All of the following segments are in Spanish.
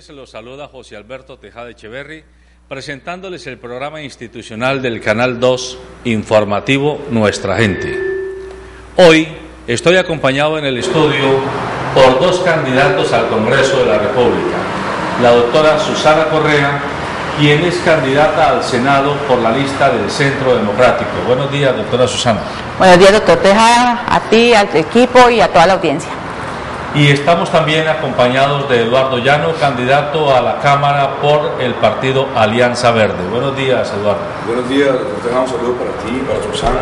Se los saluda José Alberto Tejada Echeverri, presentándoles el programa institucional del Canal 2 informativo Nuestra Gente. Hoy estoy acompañado en el estudio por dos candidatos al Congreso de la República, la doctora Susana Correa, quien es candidata al Senado por la lista del Centro Democrático. Buenos días, doctora Susana. Buenos días, doctor Tejada, a ti, al equipo y a toda la audiencia. Y estamos también acompañados de Eduardo Llano, candidato a la Cámara por el partido Alianza Verde. Buenos días, Eduardo. Buenos días, doctor Tejada, un saludo para ti, para Susana,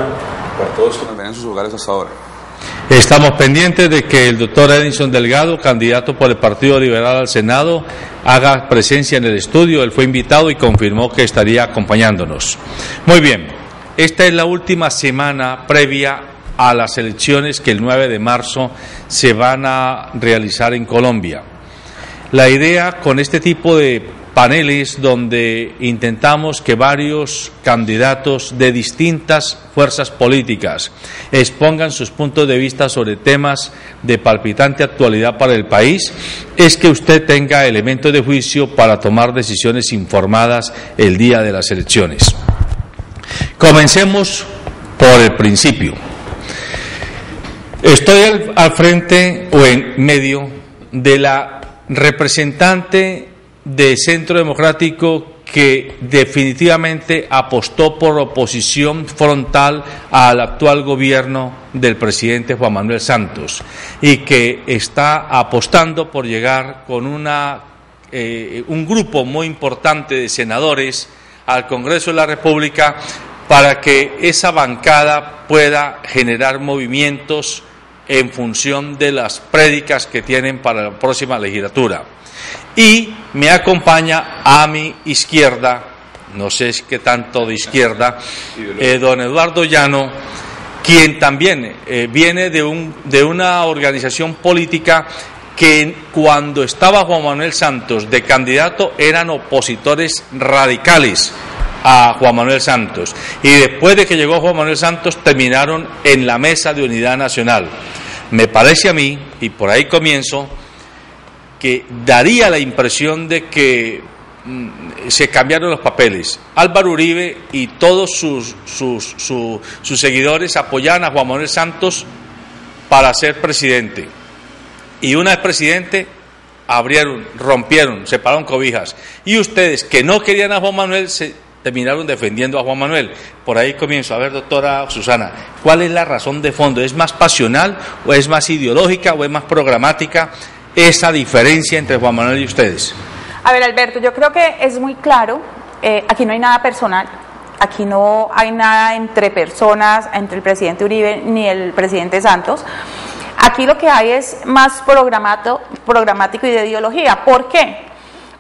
para todos que nos ven en sus lugares hasta ahora. Estamos pendientes de que el doctor Edinson Delgado, candidato por el Partido Liberal al Senado, haga presencia en el estudio. Él fue invitado y confirmó que estaría acompañándonos. Muy bien, esta es la última semana previa a las elecciones que el 9 de marzo se van a realizar en Colombia. La idea con este tipo de paneles donde intentamos que varios candidatos de distintas fuerzas políticas expongan sus puntos de vista sobre temas de palpitante actualidad para el país, es que usted tenga elementos de juicio para tomar decisiones informadas el día de las elecciones. Comencemos por el principio. Estoy al frente o en medio de la representante de Centro Democrático que definitivamente apostó por oposición frontal al actual gobierno del presidente Juan Manuel Santos y que está apostando por llegar con un grupo muy importante de senadores al Congreso de la República para que esa bancada pueda generar movimientos en función de las prédicas que tienen para la próxima legislatura. Y me acompaña a mi izquierda, no sé qué tanto de izquierda, don Eduardo Llano, quien también viene de una organización política que cuando estaba Juan Manuel Santos de candidato eran opositores radicales a Juan Manuel Santos, y después de que llegó Juan Manuel Santos terminaron en la Mesa de Unidad Nacional. Me parece a mí, y por ahí comienzo, que daría la impresión de que se cambiaron los papeles. Álvaro Uribe y todos sus seguidores apoyaban a Juan Manuel Santos para ser presidente, y una vez presidente rompieron, separaron cobijas, y ustedes que no querían a Juan Manuel terminaron defendiendo a Juan Manuel. Por ahí comienzo. A ver, doctora Susana, ¿cuál es la razón de fondo? ¿Es más pasional o es más ideológica o es más programática esa diferencia entre Juan Manuel y ustedes? A ver, Alberto, yo creo que es muy claro, aquí no hay nada personal, aquí no hay nada entre personas, entre el presidente Uribe ni el presidente Santos. Aquí lo que hay es más programático y de ideología. ¿Por qué?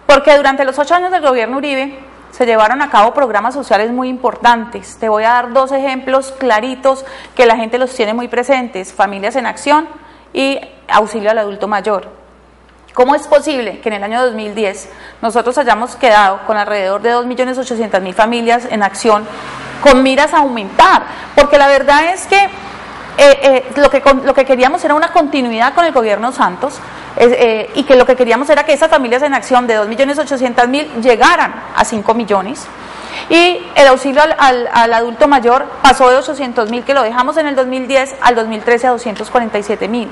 Porque durante los 8 años del gobierno Uribe se llevaron a cabo programas sociales muy importantes. Te voy a dar 2 ejemplos claritos que la gente los tiene muy presentes: Familias en Acción y Auxilio al Adulto Mayor. ¿Cómo es posible que en el año 2010 nosotros hayamos quedado con alrededor de 2.800.000 familias en acción con miras a aumentar? Porque la verdad es que lo que queríamos era una continuidad con el gobierno Santos, y que lo que queríamos era que esas familias en acción de 2.800.000 llegaran a 5 millones, y el auxilio al adulto mayor pasó de 800.000, que lo dejamos en el 2010, al 2013 a 247.000.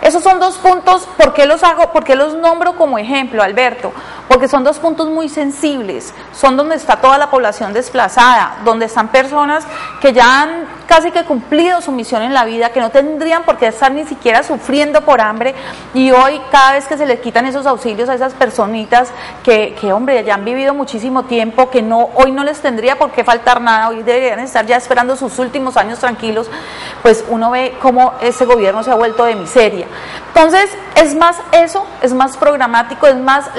Esos son 2 puntos. ¿Por qué los nombro como ejemplo, Alberto? Porque son 2 puntos muy sensibles, son donde está toda la población desplazada, donde están personas que ya han casi que cumplido su misión en la vida, que no tendrían por qué estar ni siquiera sufriendo por hambre, y hoy cada vez que se les quitan esos auxilios a esas personitas que hombre, ya han vivido muchísimo tiempo, que hoy no les tendría por qué faltar nada, hoy deberían estar ya esperando sus últimos años tranquilos, pues uno ve cómo ese gobierno se ha vuelto de miseria. Entonces, es más eso, es más programático, es más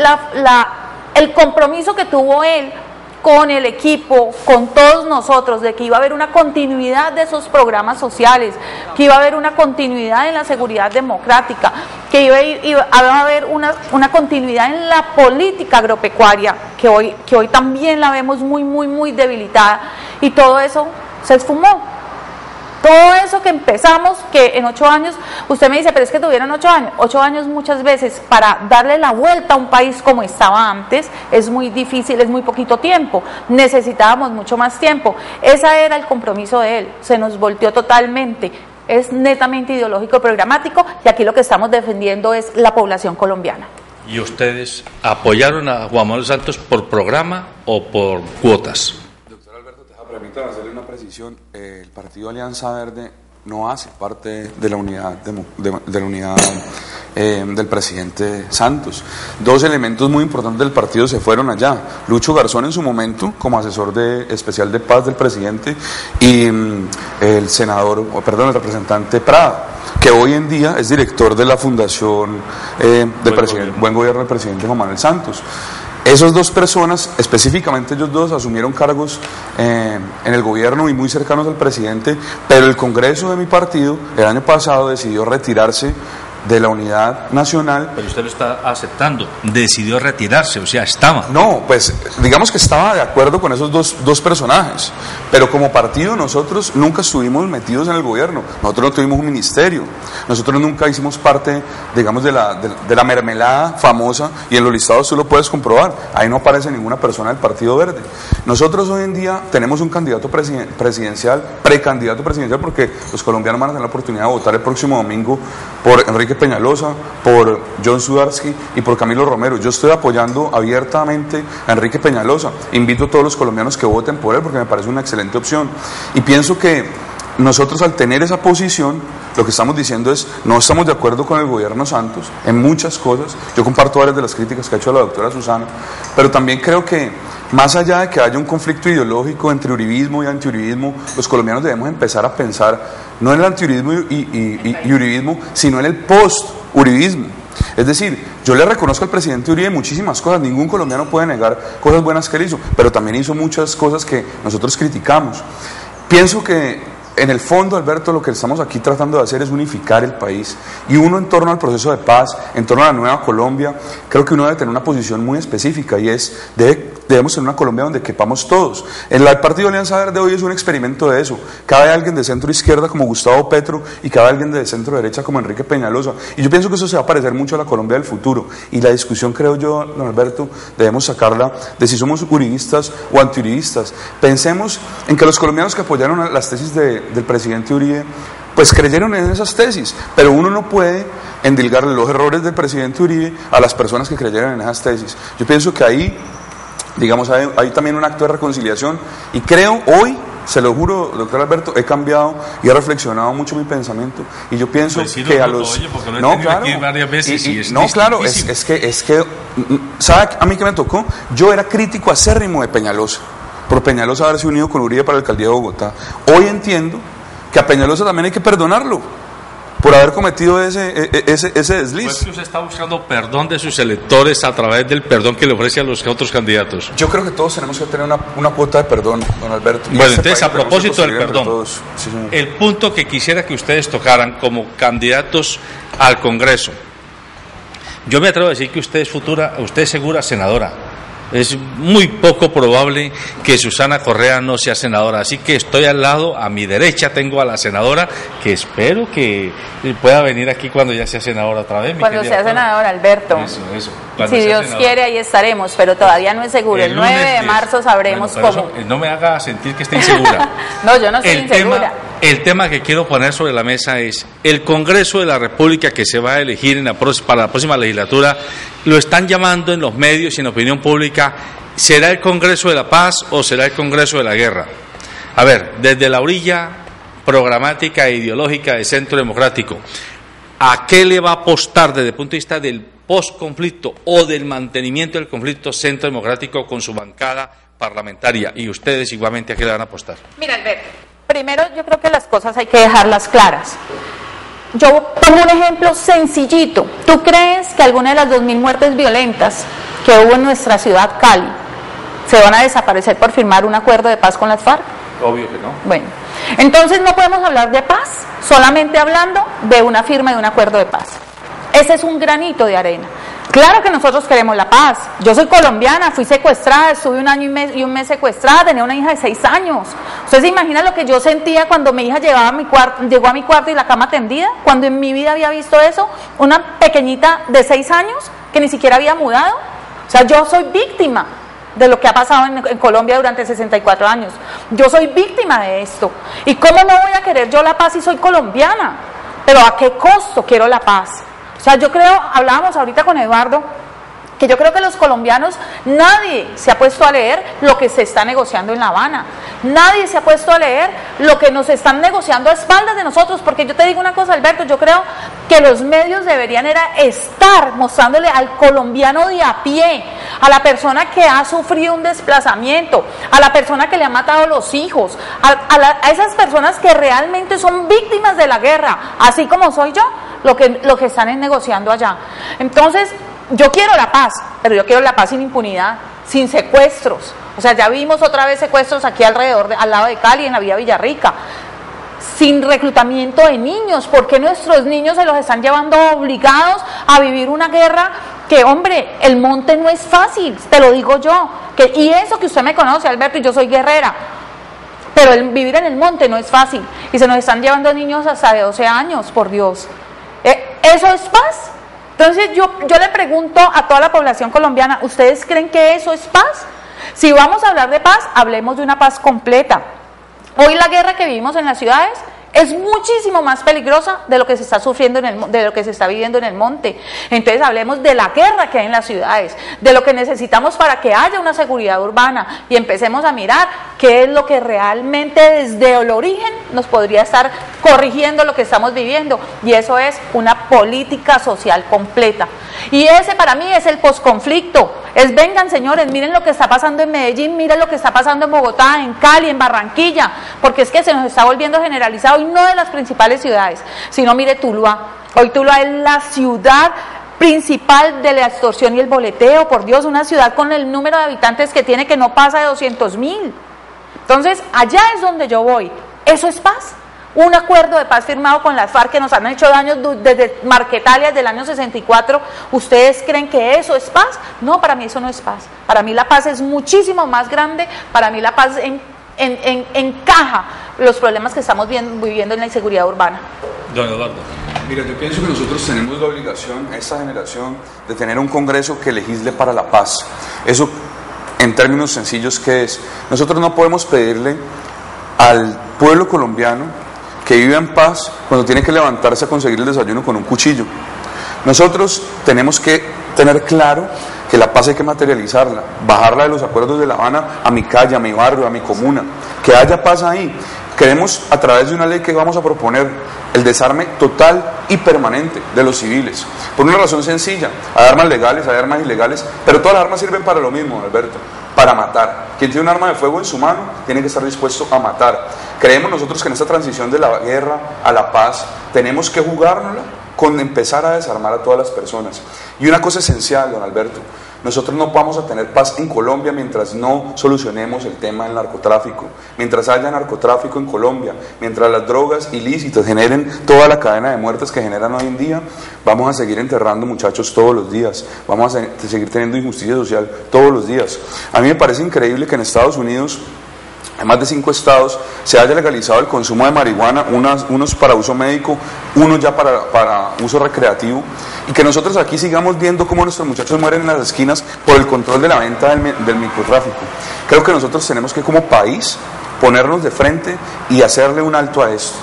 el compromiso que tuvo él con el equipo, con todos nosotros, de que iba a haber una continuidad de esos programas sociales, que iba a haber una continuidad en la seguridad democrática, que iba a haber una continuidad en la política agropecuaria, que hoy también la vemos muy, muy, muy debilitada, y todo eso se esfumó. Todo eso que empezamos, que en 8 años, usted me dice, pero es que tuvieron 8 años. 8 años muchas veces para darle la vuelta a un país como estaba antes es muy difícil, es muy poquito tiempo. Necesitábamos mucho más tiempo. Ese era el compromiso de él, se nos volteó totalmente. Es netamente ideológico y programático, y aquí lo que estamos defendiendo es la población colombiana. ¿Y ustedes apoyaron a Juan Manuel Santos por programa o por cuotas? Doctor Alberto Tejada, permítame hacerle una precisión. El partido Alianza Verde no hace parte de la unidad, del presidente Santos. 2 elementos muy importantes del partido se fueron allá. Lucho Garzón en su momento como asesor especial de paz del presidente, y el representante Prada, que hoy en día es director de la fundación Buen Gobierno del presidente Juan Manuel Santos. Esas 2 personas, específicamente ellos 2, asumieron cargos en el gobierno y muy cercanos al presidente, pero el Congreso de mi partido el año pasado decidió retirarse de la unidad nacional. Pero usted lo está aceptando, decidió retirarse, o sea, estaba. No, pues digamos que estaba de acuerdo con esos dos personajes, pero como partido nosotros nunca estuvimos metidos en el gobierno, nosotros no tuvimos un ministerio, nosotros nunca hicimos parte, digamos, de la mermelada famosa, y en los listados tú lo puedes comprobar, ahí no aparece ninguna persona del Partido Verde. Nosotros hoy en día tenemos un candidato presidencial, precandidato presidencial, porque los colombianos van a tener la oportunidad de votar el próximo domingo por Enrique Peñalosa, por John Sudarsky y por Camilo Romero. Yo estoy apoyando abiertamente a Enrique Peñalosa, invito a todos los colombianos que voten por él porque me parece una excelente opción, y pienso que nosotros, al tener esa posición, lo que estamos diciendo es, no estamos de acuerdo con el gobierno Santos en muchas cosas. Yo comparto varias de las críticas que ha hecho la doctora Susana, pero también creo que más allá de que haya un conflicto ideológico entre uribismo y antiuribismo, los colombianos debemos empezar a pensar no en el antiuribismo y uribismo, sino en el post-uribismo. Es decir, yo le reconozco al presidente Uribe muchísimas cosas, ningún colombiano puede negar cosas buenas que él hizo, pero también hizo muchas cosas que nosotros criticamos. Pienso que en el fondo, Alberto, lo que estamos aquí tratando de hacer es unificar el país, y uno, en torno al proceso de paz, en torno a la nueva Colombia, creo que uno debe tener una posición muy específica, y es, debemos tener una Colombia donde quepamos todos. El partido Alianza Verde hoy es un experimento de eso. Cabe alguien de centro izquierda como Gustavo Petro, y cabe alguien de centro derecha como Enrique Peñalosa, y yo pienso que eso se va a parecer mucho a la Colombia del futuro, y la discusión, creo yo, don Alberto, debemos sacarla de si somos uribistas o antiuribistas. Pensemos en que los colombianos que apoyaron las tesis del presidente Uribe, pues creyeron en esas tesis, pero uno no puede endilgarle los errores del presidente Uribe a las personas que creyeron en esas tesis. Yo pienso que ahí, digamos, hay también un acto de reconciliación, y creo hoy, se lo juro, doctor Alberto, he cambiado y he reflexionado mucho mi pensamiento, y yo pienso que a los... Oye, porque lo he tenido aquí varias veces y es no, claro, es que, ¿sabe a mí qué me tocó? Yo era crítico acérrimo de Peñalosa, por Peñalosa haberse unido con Uribe para la alcaldía de Bogotá. Hoy entiendo que a Peñalosa también hay que perdonarlo por haber cometido ese desliz. Pues que usted está buscando perdón de sus electores a través del perdón que le ofrece a los otros candidatos. Yo creo que todos tenemos que tener una cuota de perdón, don Alberto. Bueno, entonces, a propósito del perdón, sí, el punto que quisiera que ustedes tocaran como candidatos al Congreso, yo me atrevo a decir que usted es segura senadora. Es muy poco probable que Susana Correa no sea senadora, así que estoy al lado, a mi derecha tengo a la senadora, que espero que pueda venir aquí cuando ya sea senadora otra vez. Cuando sea senadora, Alberto. Eso. Si Dios quiere, ahí estaremos, pero todavía no es seguro. El 9 de marzo sabremos cómo. Eso, no me haga sentir que esté insegura. No, yo no estoy insegura. El tema que quiero poner sobre la mesa es el Congreso de la República que se va a elegir para la próxima legislatura. Lo están llamando en los medios y en opinión pública. ¿Será el Congreso de la Paz o será el Congreso de la Guerra? A ver, desde la orilla programática e ideológica de Centro Democrático, ¿a qué le va a apostar desde el punto de vista del posconflicto o del mantenimiento del conflicto Centro Democrático con su bancada parlamentaria? Y ustedes igualmente, ¿a qué le van a apostar? Mira, Alberto, primero yo creo que las cosas hay que dejarlas claras. Yo pongo un ejemplo sencillito. ¿Tú crees que alguna de las 2.000 muertes violentas que hubo en nuestra ciudad, Cali, se van a desaparecer por firmar un acuerdo de paz con las FARC? Obvio que no. Bueno, entonces no podemos hablar de paz solamente hablando de una firma de un acuerdo de paz. Ese es un granito de arena. Claro que nosotros queremos la paz. Yo soy colombiana, fui secuestrada, estuve un año y un mes secuestrada, tenía una hija de 6 años. ¿Ustedes se imaginan lo que yo sentía cuando mi hija llegó a mi cuarto y la cama tendida? Cuando en mi vida había visto eso, una pequeñita de 6 años que ni siquiera había mudado. O sea, yo soy víctima de lo que ha pasado en Colombia durante 64 años. Yo soy víctima de esto. ¿Y cómo no voy a querer yo la paz si soy colombiana? Pero ¿a qué costo quiero la paz? O sea, yo creo, hablábamos ahorita con Eduardo, que yo creo que los colombianos, nadie se ha puesto a leer lo que se está negociando en La Habana. Nadie se ha puesto a leer lo que nos están negociando a espaldas de nosotros, porque yo te digo una cosa, Alberto, yo creo que los medios deberían estar mostrándole al colombiano de a pie, a la persona que ha sufrido un desplazamiento, a la persona que le ha matado los hijos, a esas personas que realmente son víctimas de la guerra, así como soy yo, lo que están negociando allá. Entonces, yo quiero la paz, pero yo quiero la paz sin impunidad, sin secuestros. O sea, ya vimos otra vez secuestros aquí alrededor, al lado de Cali, en la vía Villarrica. Sin reclutamiento de niños, porque nuestros niños se los están llevando obligados a vivir una guerra que, hombre, el monte no es fácil, te lo digo yo. Y eso que usted me conoce, Alberto, y yo soy guerrera. Pero vivir en el monte no es fácil. Y se nos están llevando niños hasta de 12 años, por Dios. ¿Eso es paz? Entonces yo le pregunto a toda la población colombiana, ¿ustedes creen que eso es paz? Si vamos a hablar de paz, hablemos de una paz completa. Hoy la guerra que vivimos en las ciudades es muchísimo más peligrosa de lo que se está sufriendo de lo que se está viviendo en el monte. Entonces hablemos de la guerra que hay en las ciudades, de lo que necesitamos para que haya una seguridad urbana, y empecemos a mirar qué es lo que realmente desde el origen nos podría estar corrigiendo lo que estamos viviendo, y eso es una política social completa. Y ese para mí es el posconflicto. Vengan señores, miren lo que está pasando en Medellín, miren lo que está pasando en Bogotá, en Cali, en Barranquilla, porque es que se nos está volviendo generalizado, y no de las principales ciudades, sino mire Tuluá. Hoy Tuluá es la ciudad principal de la extorsión y el boleteo, por Dios, una ciudad con el número de habitantes que tiene que no pasa de 200,000. Entonces, allá es donde yo voy. ¿Eso es paz? Un acuerdo de paz firmado con las FARC que nos han hecho daño desde Marquetalia del año 64. ¿Ustedes creen que eso es paz? No, para mí eso no es paz. Para mí la paz es muchísimo más grande. Para mí la paz encaja los problemas que estamos viviendo en la inseguridad urbana. Don Eduardo. Mira, yo pienso que nosotros tenemos la obligación, esta generación, de tener un Congreso que legisle para la paz. Eso, en términos sencillos, ¿qué es? Nosotros no podemos pedirle al pueblo colombiano que vive en paz cuando tiene que levantarse a conseguir el desayuno con un cuchillo. Nosotros tenemos que tener claro que la paz hay que materializarla, bajarla de los acuerdos de La Habana a mi calle, a mi barrio, a mi comuna, que haya paz ahí. Queremos, a través de una ley que vamos a proponer, el desarme total y permanente de los civiles, por una razón sencilla: hay armas legales, hay armas ilegales, pero todas las armas sirven para lo mismo, Alberto, para matar. Quien tiene un arma de fuego en su mano tiene que estar dispuesto a matar. Creemos nosotros que en esta transición de la guerra a la paz tenemos que jugárnosla con empezar a desarmar a todas las personas. Y una cosa esencial, don Alberto: nosotros no vamos a tener paz en Colombia mientras no solucionemos el tema del narcotráfico. Mientras haya narcotráfico en Colombia, mientras las drogas ilícitas generen toda la cadena de muertes que generan hoy en día, vamos a seguir enterrando muchachos todos los días, vamos a seguir teniendo injusticia social todos los días. A mí me parece increíble que en Estados Unidos, en más de 5 estados, se haya legalizado el consumo de marihuana, unos para uso médico, unos ya para uso recreativo, y que nosotros aquí sigamos viendo cómo nuestros muchachos mueren en las esquinas por el control de la venta del microtráfico. Creo que nosotros tenemos que, como país, ponernos de frente y hacerle un alto a esto.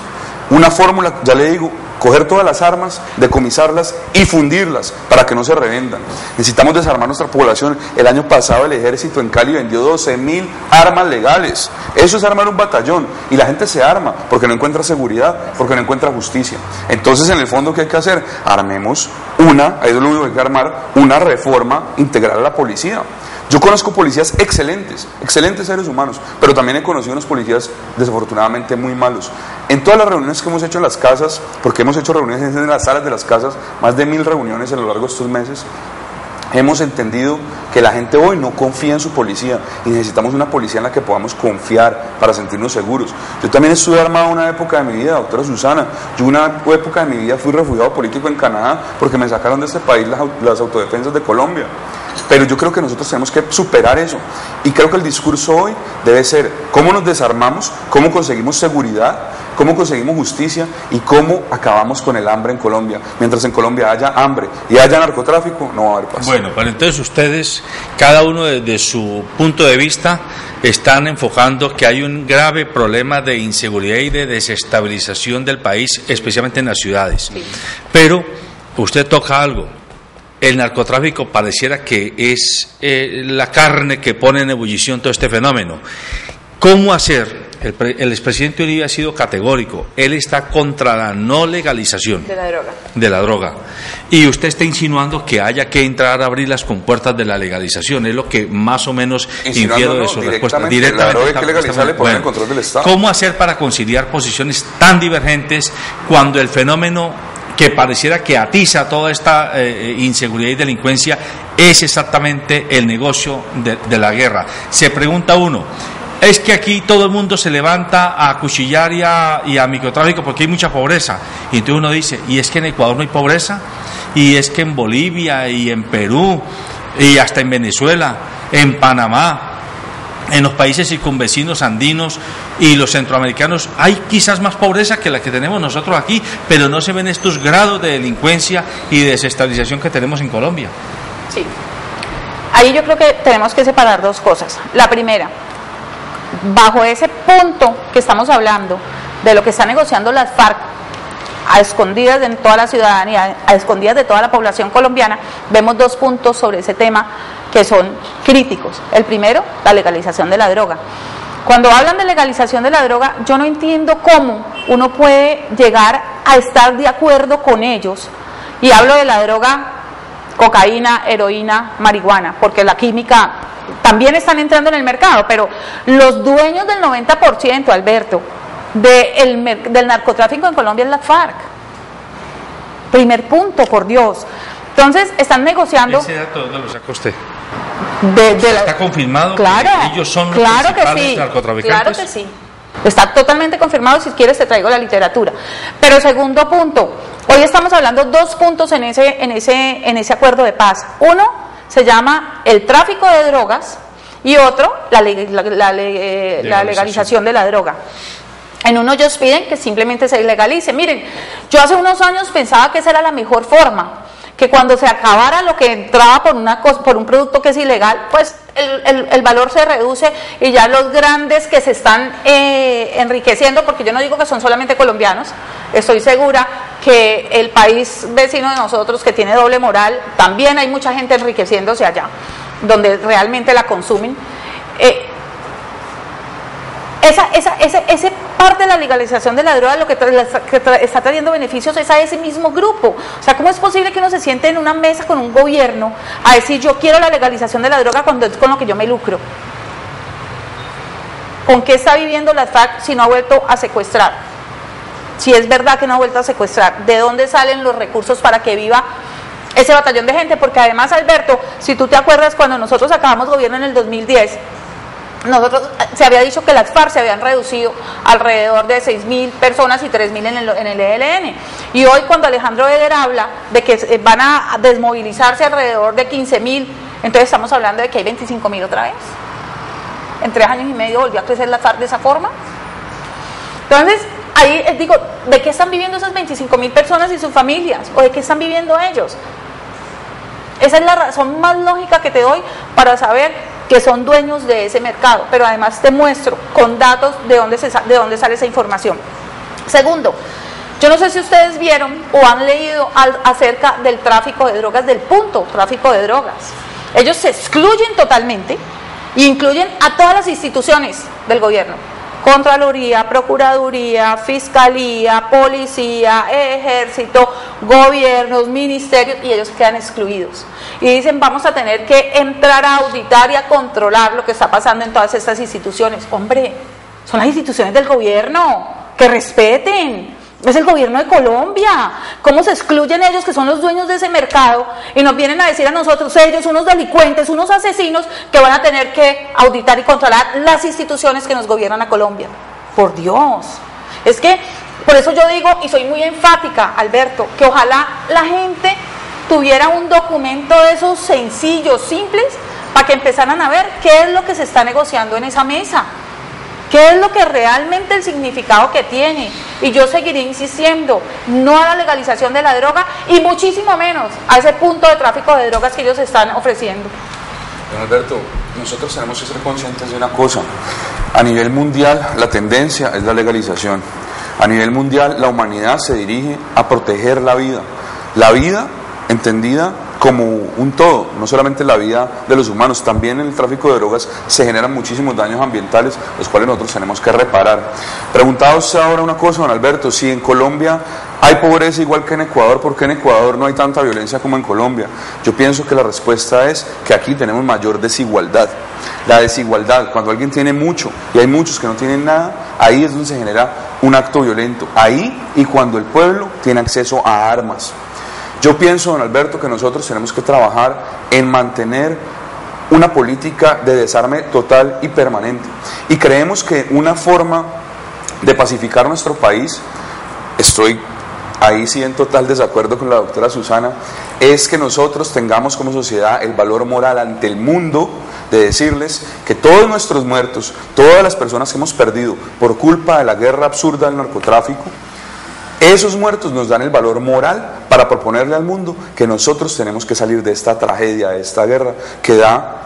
Una fórmula, ya le digo, coger todas las armas, decomisarlas y fundirlas para que no se revendan. Necesitamos desarmar nuestra población. El año pasado el ejército en Cali vendió 12,000 armas legales. Eso es armar un batallón, y la gente se arma porque no encuentra seguridad, porque no encuentra justicia. Entonces, en el fondo, ¿qué hay que hacer? Armemos ahí es lo único que hay que armar, una reforma integral a la policía. Yo conozco policías excelentes seres humanos, pero también he conocido unos policías desafortunadamente muy malos. En todas las reuniones que hemos hecho en las casas, porque hemos hecho reuniones en las salas de las casas, más de 1,000 reuniones a lo largo de estos meses, hemos entendido que la gente hoy no confía en su policía y necesitamos una policía en la que podamos confiar para sentirnos seguros. Yo también estuve armado una época de mi vida, doctora Susana. Yo una época de mi vida fui refugiado político en Canadá porque me sacaron de este país las autodefensas de Colombia. Pero yo creo que nosotros tenemos que superar eso, y creo que el discurso hoy debe ser cómo nos desarmamos, cómo conseguimos seguridad, cómo conseguimos justicia y cómo acabamos con el hambre en Colombia. Mientras en Colombia haya hambre y haya narcotráfico, no va a haber paz. Bueno, pero entonces ustedes, cada uno desde su punto de vista, están enfocando que hay un grave problema de inseguridad y de desestabilización del país, especialmente en las ciudades. Sí. Pero usted toca algo. El narcotráfico pareciera que es la carne que pone en ebullición todo este fenómeno. ¿Cómo hacer? El expresidente Uribe ha sido categórico. Él está contra la no legalización de la droga. Y usted está insinuando que haya que entrar a abrir las compuertas de la legalización. Es lo que más o menos infiero de su respuesta. Directamente. La droga hay que legalizarle por el control del Estado. ¿Cómo hacer para conciliar posiciones tan divergentes cuando el fenómeno que pareciera que atiza toda esta inseguridad y delincuencia es exactamente el negocio de la guerra? Se pregunta uno, es que aquí todo el mundo se levanta a acuchillar y a microtráfico porque hay mucha pobreza, y entonces uno dice, ¿y es que en Ecuador no hay pobreza? Y es que en Bolivia y en Perú y hasta en Venezuela, en Panamá, en los países circunvecinos andinos y los centroamericanos hay quizás más pobreza que la que tenemos nosotros aquí, pero no se ven estos grados de delincuencia y de desestabilización que tenemos en Colombia. Sí, ahí yo creo que tenemos que separar dos cosas. La primera, bajo ese punto que estamos hablando de lo que está negociando las FARC a escondidas de toda la ciudadanía, a escondidas de toda la población colombiana, vemos dos puntos sobre ese tema que son críticos. El primero, la legalización de la droga. Cuando hablan de legalización de la droga, yo no entiendo cómo uno puede llegar a estar de acuerdo con ellos, y hablo de la droga, cocaína, heroína, marihuana, porque la química también están entrando en el mercado, pero los dueños del 90%, Alberto, del narcotráfico en Colombia es la FARC. Primer punto, por Dios. Entonces, están negociando... ¿Ese dato dónde lo sacó usted? ¿Está confirmado claro, que ellos son los principales narcotraficantes? Claro que sí. Está totalmente confirmado, si quieres te traigo la literatura. Pero segundo punto, hoy estamos hablando dos puntos en ese acuerdo de paz. Uno se llama el tráfico de drogas y otro la legalización de la droga. En uno ellos piden que simplemente se legalice. Miren, yo hace unos años pensaba que esa era la mejor forma, que cuando se acabara lo que entraba por un producto que es ilegal, pues el valor se reduce y ya los grandes que se están enriqueciendo, porque yo no digo que son solamente colombianos, estoy segura que el país vecino de nosotros que tiene doble moral, también hay mucha gente enriqueciéndose allá, donde realmente la consumen. Ese parte de la legalización de la droga lo que está trayendo beneficios es a ese mismo grupo. O sea, ¿cómo es posible que uno se siente en una mesa con un gobierno a decir yo quiero la legalización de la droga cuando es con lo que yo me lucro? ¿Con qué está viviendo la FARC si no ha vuelto a secuestrar? Si es verdad que no ha vuelto a secuestrar, ¿de dónde salen los recursos para que viva ese batallón de gente? Porque además, Alberto, si tú te acuerdas, cuando nosotros acabamos gobierno en el 2010, se había dicho que las FARC se habían reducido alrededor de 6.000 personas y 3.000 en el ELN. Y hoy, cuando Alejandro Eder habla de que van a desmovilizarse alrededor de 15.000, entonces estamos hablando de que hay 25.000 otra vez. En 3 años y medio volvió a crecer la FARC de esa forma. Entonces, ahí digo, ¿de qué están viviendo esas 25.000 personas y sus familias? ¿O de qué están viviendo ellos? Esa es la razón más lógica que te doy para saber que son dueños de ese mercado, pero además te muestro con datos de dónde sale esa información. Segundo, yo no sé si ustedes vieron o han leído acerca del tráfico de drogas, del punto tráfico de drogas. Ellos se excluyen totalmente e incluyen a todas las instituciones del gobierno: Contraloría, Procuraduría, Fiscalía, Policía, Ejército, gobiernos, ministerios, y ellos quedan excluidos. Y dicen, vamos a tener que entrar a auditar y a controlar lo que está pasando en todas estas instituciones. Hombre, son las instituciones del gobierno, que respeten, Es el gobierno de Colombia. ¿Cómo se excluyen ellos, que son los dueños de ese mercado, y nos vienen a decir a nosotros, ellos, unos delincuentes, unos asesinos, que van a tener que auditar y controlar las instituciones que nos gobiernan a Colombia? Por Dios. Es que, por eso yo digo, y soy muy enfática, Alberto, que ojalá la gente tuviera un documento de esos sencillos, simples, para que empezaran a ver qué es lo que se está negociando en esa mesa. ¿Qué es lo que realmente el significado que tiene? Y yo seguiré insistiendo, no a la legalización de la droga y muchísimo menos a ese punto de tráfico de drogas que ellos están ofreciendo. Don Alberto, nosotros tenemos que ser conscientes de una cosa. A nivel mundial la tendencia es la legalización. A nivel mundial la humanidad se dirige a proteger la vida. La vida entendida como un todo, no solamente la vida de los humanos, también en el tráfico de drogas se generan muchísimos daños ambientales, los cuales nosotros tenemos que reparar. Preguntaba usted ahora una cosa, don Alberto, si en Colombia hay pobreza igual que en Ecuador, ¿por qué en Ecuador no hay tanta violencia como en Colombia? Yo pienso que la respuesta es que aquí tenemos mayor desigualdad. La desigualdad, cuando alguien tiene mucho y hay muchos que no tienen nada, ahí es donde se genera un acto violento, ahí y cuando el pueblo tiene acceso a armas. Yo pienso, don Alberto, que nosotros tenemos que trabajar en mantener una política de desarme total y permanente. Y creemos que una forma de pacificar nuestro país, estoy ahí sí en total desacuerdo con la doctora Susana, es que nosotros tengamos como sociedad el valor moral ante el mundo de decirles que todos nuestros muertos, todas las personas que hemos perdido por culpa de la guerra absurda del narcotráfico, esos muertos nos dan el valor moral para proponerle al mundo que nosotros tenemos que salir de esta tragedia, de esta guerra que da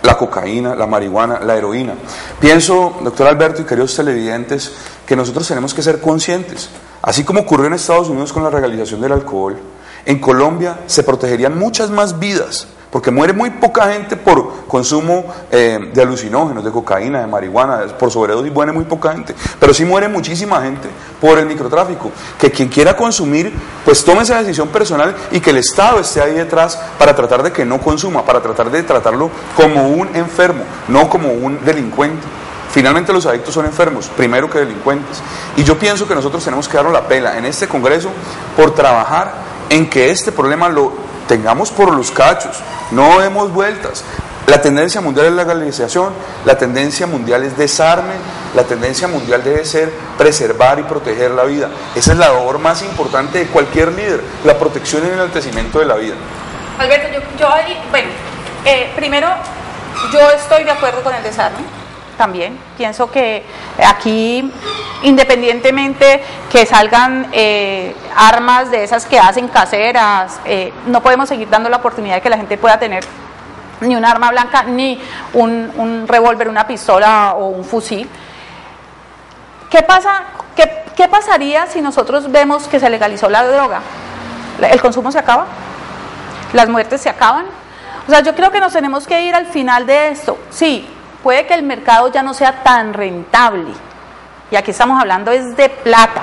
la cocaína, la marihuana, la heroína. Pienso, doctor Alberto y queridos televidentes, que nosotros tenemos que ser conscientes. Así como ocurrió en Estados Unidos con la legalización del alcohol, en Colombia se protegerían muchas más vidas, porque muere muy poca gente por consumo de alucinógenos, de cocaína, de marihuana, por sobredosis muere muy poca gente, pero sí muere muchísima gente por el microtráfico. Que quien quiera consumir, pues tome esa decisión personal y que el Estado esté ahí detrás para tratar de que no consuma, para tratar de tratarlo como un enfermo, no como un delincuente. Finalmente los adictos son enfermos, primero que delincuentes. Y yo pienso que nosotros tenemos que darnos la pela en este Congreso por trabajar en que este problema lo tengamos por los cachos, no demos vueltas. La tendencia mundial es la legalización, la tendencia mundial es desarme, la tendencia mundial debe ser preservar y proteger la vida. Esa es la labor más importante de cualquier líder, la protección y el enaltecimiento de la vida. Alberto, primero, yo estoy de acuerdo con el desarme. También pienso que aquí, independientemente que salgan armas de esas que hacen caseras, no podemos seguir dando la oportunidad de que la gente pueda tener ni un arma blanca, ni un revólver, una pistola o un fusil. ¿Qué pasaría si nosotros vemos que se legalizó la droga? ¿El consumo se acaba? ¿Las muertes se acaban? O sea, yo creo que nos tenemos que ir al final de esto. Sí, puede que el mercado ya no sea tan rentable, y aquí estamos hablando es de plata.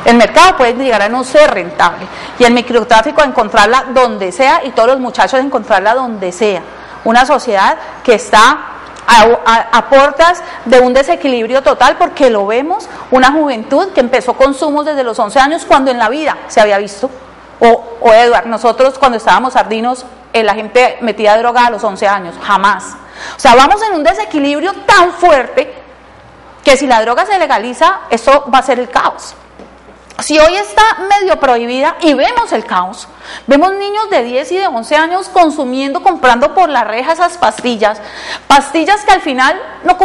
El mercado puede llegar a no ser rentable, y el microtráfico a encontrarla donde sea, y todos los muchachos a encontrarla donde sea. Una sociedad que está a portas de un desequilibrio total, porque lo vemos, una juventud que empezó consumos desde los 11 años, cuando en la vida se había visto. O Eduard, nosotros cuando estábamos sardinos, la gente metía droga a los 11 años, jamás. O sea, vamos en un desequilibrio tan fuerte que si la droga se legaliza, eso va a ser el caos. Si hoy está medio prohibida y vemos el caos, vemos niños de 10 y de 11 años consumiendo, comprando por la reja esas pastillas que al final no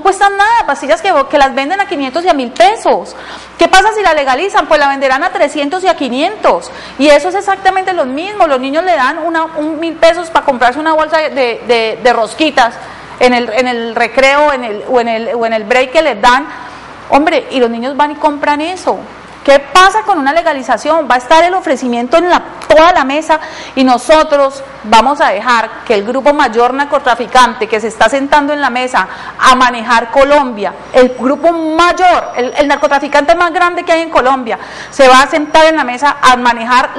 cuestan nada, pastillas que las venden a 500 y a 1.000 pesos. ¿Qué pasa si la legalizan? Pues la venderán a 300 y a 500, y eso es exactamente lo mismo. Los niños le dan 1.000 pesos para comprarse una bolsa de rosquitas en el recreo o en el break que les dan. Hombre, y los niños van y compran eso. ¿Qué pasa con una legalización? Va a estar el ofrecimiento en toda la mesa, y nosotros vamos a dejar que el grupo mayor narcotraficante que se está sentando en la mesa a manejar Colombia, el grupo mayor, el narcotraficante más grande que hay en Colombia, se va a sentar en la mesa a manejar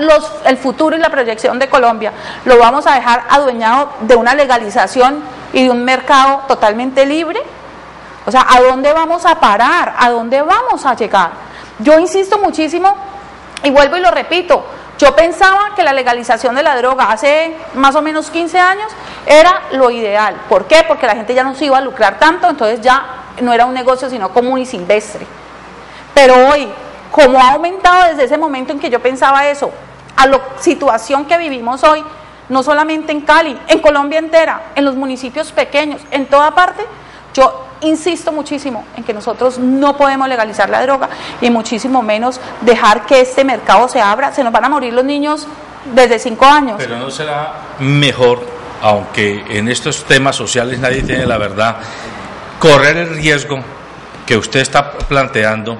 el futuro y la proyección de Colombia. Lo vamos a dejar adueñado de una legalización y de un mercado totalmente libre. O sea, ¿a dónde vamos a parar? ¿A dónde vamos a llegar? Yo insisto muchísimo y vuelvo y lo repito, yo pensaba que la legalización de la droga hace más o menos 15 años era lo ideal. ¿Por qué? Porque la gente ya no se iba a lucrar tanto, entonces ya no era un negocio sino común y silvestre. Pero hoy, como ha aumentado desde ese momento en que yo pensaba eso, a la situación que vivimos hoy, no solamente en Cali, en Colombia entera, en los municipios pequeños, en toda parte, yo insisto muchísimo en que nosotros no podemos legalizar la droga y muchísimo menos dejar que este mercado se abra. Se nos van a morir los niños desde 5 años. Pero no será mejor, aunque en estos temas sociales nadie tiene la verdad, correr el riesgo que usted está planteando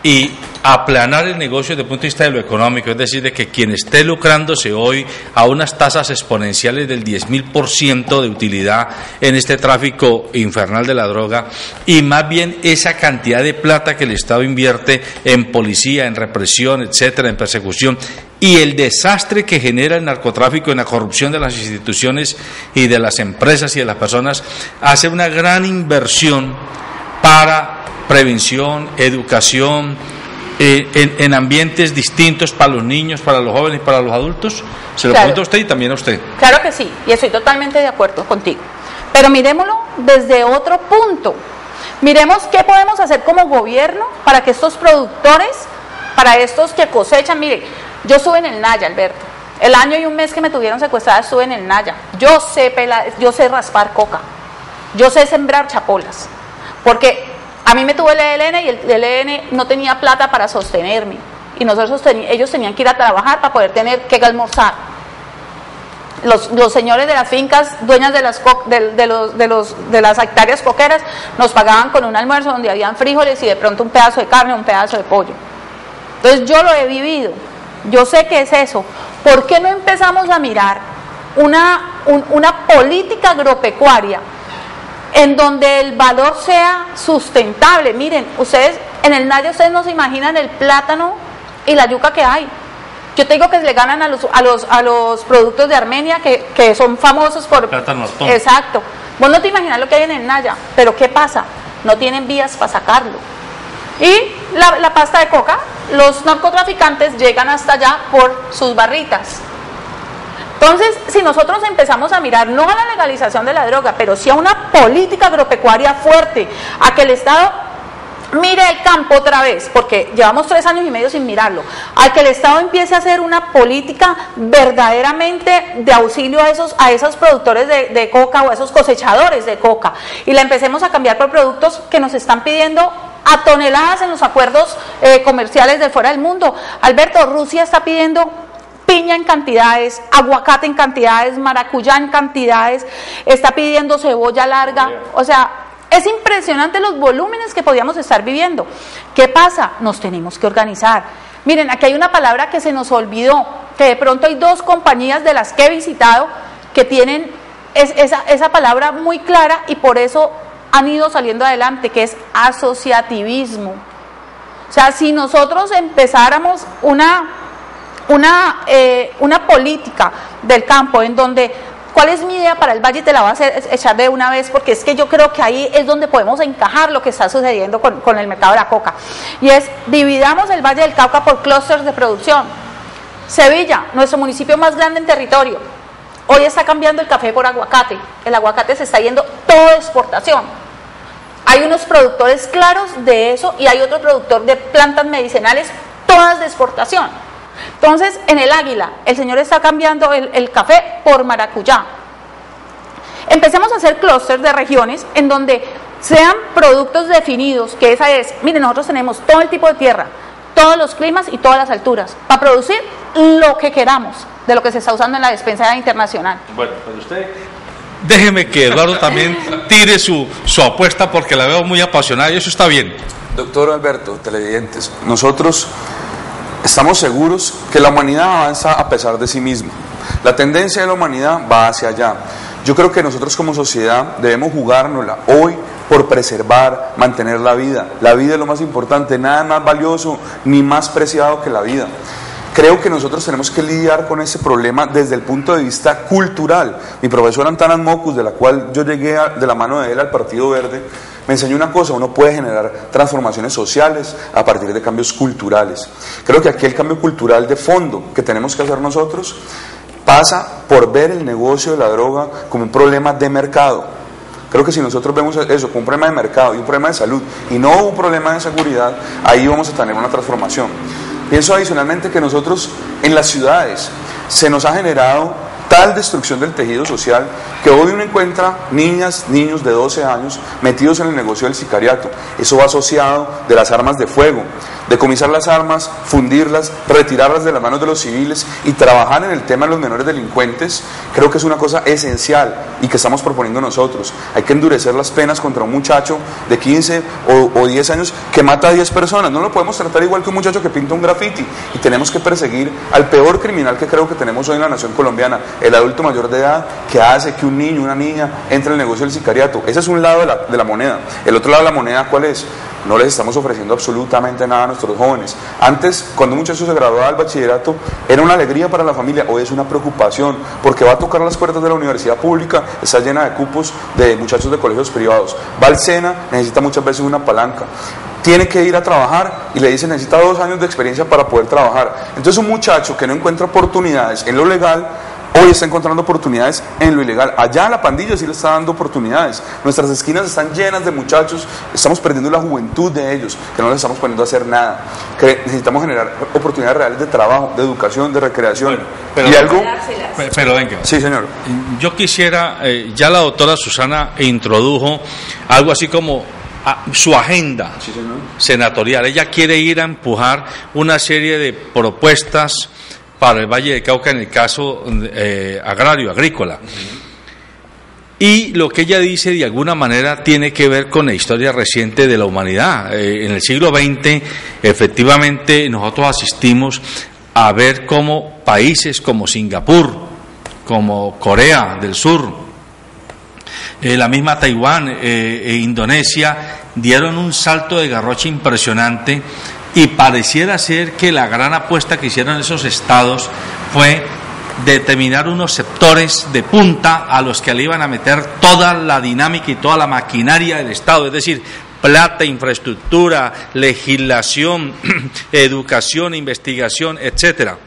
y aplanar el negocio desde el punto de vista de lo económico, es decir, de que quien esté lucrándose hoy a unas tasas exponenciales del 10.000% de utilidad en este tráfico infernal de la droga, y más bien esa cantidad de plata que el Estado invierte en policía, en represión, etcétera, en persecución, y el desastre que genera el narcotráfico en la corrupción de las instituciones y de las empresas y de las personas, hace una gran inversión para prevención, educación, en ambientes distintos para los niños, para los jóvenes y para los adultos. Se lo pregunto a usted y también a usted. Claro que sí, y estoy totalmente de acuerdo contigo. Pero miremoslo desde otro punto. Miremos qué podemos hacer como gobierno para que estos productores, para estos que cosechan, mire, yo estuve en el Naya, Alberto. El año y un mes que me tuvieron secuestrada estuve en el Naya. Yo sé raspar coca, yo sé sembrar chapolas, porque a mí me tuvo el ELN y el ELN no tenía plata para sostenerme. Y ellos tenían que ir a trabajar para poder tener que almorzar. Los señores de las fincas, dueñas de las hectáreas coqueras, nos pagaban con un almuerzo donde habían frijoles y de pronto un pedazo de carne, un pedazo de pollo. Entonces yo lo he vivido. Yo sé qué es eso. ¿Por qué no empezamos a mirar una política agropecuaria en donde el valor sea sustentable? Miren, ustedes en el Naya, ustedes no se imaginan el plátano y la yuca que hay. Yo te digo que le ganan a los productos de Armenia que son famosos por plátano Ortón. Exacto. Vos no te imaginas lo que hay en el Naya, pero ¿qué pasa? No tienen vías para sacarlo. Y la pasta de coca, los narcotraficantes llegan hasta allá por sus barritas. Entonces, si nosotros empezamos a mirar no a la legalización de la droga, pero sí a una política agropecuaria fuerte, a que el Estado mire el campo otra vez, porque llevamos 3 años y medio sin mirarlo, a que el Estado empiece a hacer una política verdaderamente de auxilio a esos productores de coca o a esos cosechadores de coca, y la empecemos a cambiar por productos que nos están pidiendo a toneladas en los acuerdos comerciales de fuera del mundo. Alberto, Rusia está pidiendo piña en cantidades, aguacate en cantidades, maracuyá en cantidades, está pidiendo cebolla larga, o sea, es impresionante los volúmenes que podíamos estar viviendo. ¿Qué pasa? Nos tenemos que organizar. Miren, aquí hay una palabra que se nos olvidó, que de pronto hay 2 compañías de las que he visitado que tienen esa palabra muy clara y por eso han ido saliendo adelante, que es asociativismo. O sea, si nosotros empezáramos una política del campo en donde, ¿cuál es mi idea para el Valle? Te la voy a echar de una vez, porque es que yo creo que ahí es donde podemos encajar lo que está sucediendo con el mercado de la coca, y es: dividamos el Valle del Cauca por clústeres de producción. Sevilla, nuestro municipio más grande en territorio, hoy está cambiando el café por aguacate. El aguacate se está yendo todo de exportación. Hay unos productores claros de eso y hay otro productor de plantas medicinales, todas de exportación. Entonces, en el Águila, el señor está cambiando el café por maracuyá. Empecemos a hacer clústeres de regiones en donde sean productos definidos, que esa es, miren, nosotros tenemos todo el tipo de tierra, todos los climas y todas las alturas, para producir lo que queramos de lo que se está usando en la despensa internacional. Bueno, pues usted, déjeme que Eduardo también tire su apuesta, porque la veo muy apasionada y eso está bien. Doctor Alberto, televidentes, nosotros estamos seguros que la humanidad avanza a pesar de sí misma. La tendencia de la humanidad va hacia allá. Yo creo que nosotros como sociedad debemos jugárnosla hoy por preservar, mantener la vida. La vida es lo más importante, nada más valioso ni más preciado que la vida. creo que nosotros tenemos que lidiar con ese problema desde el punto de vista cultural. Mi profesor Antanas Mocus, de la cual yo llegué de la mano de él al Partido Verde, me enseñó una cosa: uno puede generar transformaciones sociales a partir de cambios culturales. Creo que aquí el cambio cultural de fondo que tenemos que hacer nosotros pasa por ver el negocio de la droga como un problema de mercado. Creo que si nosotros vemos eso como un problema de mercado y un problema de salud y no un problema de seguridad, ahí vamos a tener una transformación. Pienso adicionalmente que nosotros en las ciudades se nos ha generado tal destrucción del tejido social que hoy uno encuentra niñas, niños de 12 años metidos en el negocio del sicariato. Eso va asociado de las armas de fuego, decomisar las armas, fundirlas, retirarlas de las manos de los civiles y trabajar en el tema de los menores delincuentes. Creo que es una cosa esencial y que estamos proponiendo nosotros. Hay que endurecer las penas contra un muchacho de 15 o 10 años que mata a 10 personas. No lo podemos tratar igual que un muchacho que pinta un graffiti, y tenemos que perseguir al peor criminal que creo que tenemos hoy en la nación colombiana, el adulto mayor de edad que hace que un niño, una niña entre en el negocio del sicariato. Ese es un lado de la moneda. El otro lado de la moneda, ¿cuál es? No les estamos ofreciendo absolutamente nada a nuestros jóvenes. Antes, cuando un muchacho se graduaba del bachillerato, era una alegría para la familia. Hoy es una preocupación, porque va a tocar las puertas de la universidad pública, está llena de cupos de muchachos de colegios privados. Va al SENA, necesita muchas veces una palanca. Tiene que ir a trabajar y le dicen necesita 2 años de experiencia para poder trabajar. Entonces un muchacho que no encuentra oportunidades en lo legal, hoy está encontrando oportunidades en lo ilegal. Allá la pandilla sí le está dando oportunidades. Nuestras esquinas están llenas de muchachos, estamos perdiendo la juventud de ellos, que no les estamos poniendo a hacer nada. Que necesitamos generar oportunidades reales de trabajo, de educación, de recreación. Bueno, y algo... Pero venga. Sí, señor. Yo quisiera, ya la doctora Susana introdujo algo así como su agenda senatorial. Ella quiere ir a empujar una serie de propuestas para el Valle del Cauca en el caso agrícola. Y lo que ella dice de alguna manera tiene que ver con la historia reciente de la humanidad. En el siglo XX, efectivamente, nosotros asistimos a ver cómo países como Singapur, como Corea del Sur, la misma Taiwán e Indonesia dieron un salto de garrocha impresionante, y pareciera ser que la gran apuesta que hicieron esos estados fue determinar unos sectores de punta a los que le iban a meter toda la dinámica y toda la maquinaria del Estado, es decir, plata, infraestructura, legislación, educación, investigación, etcétera.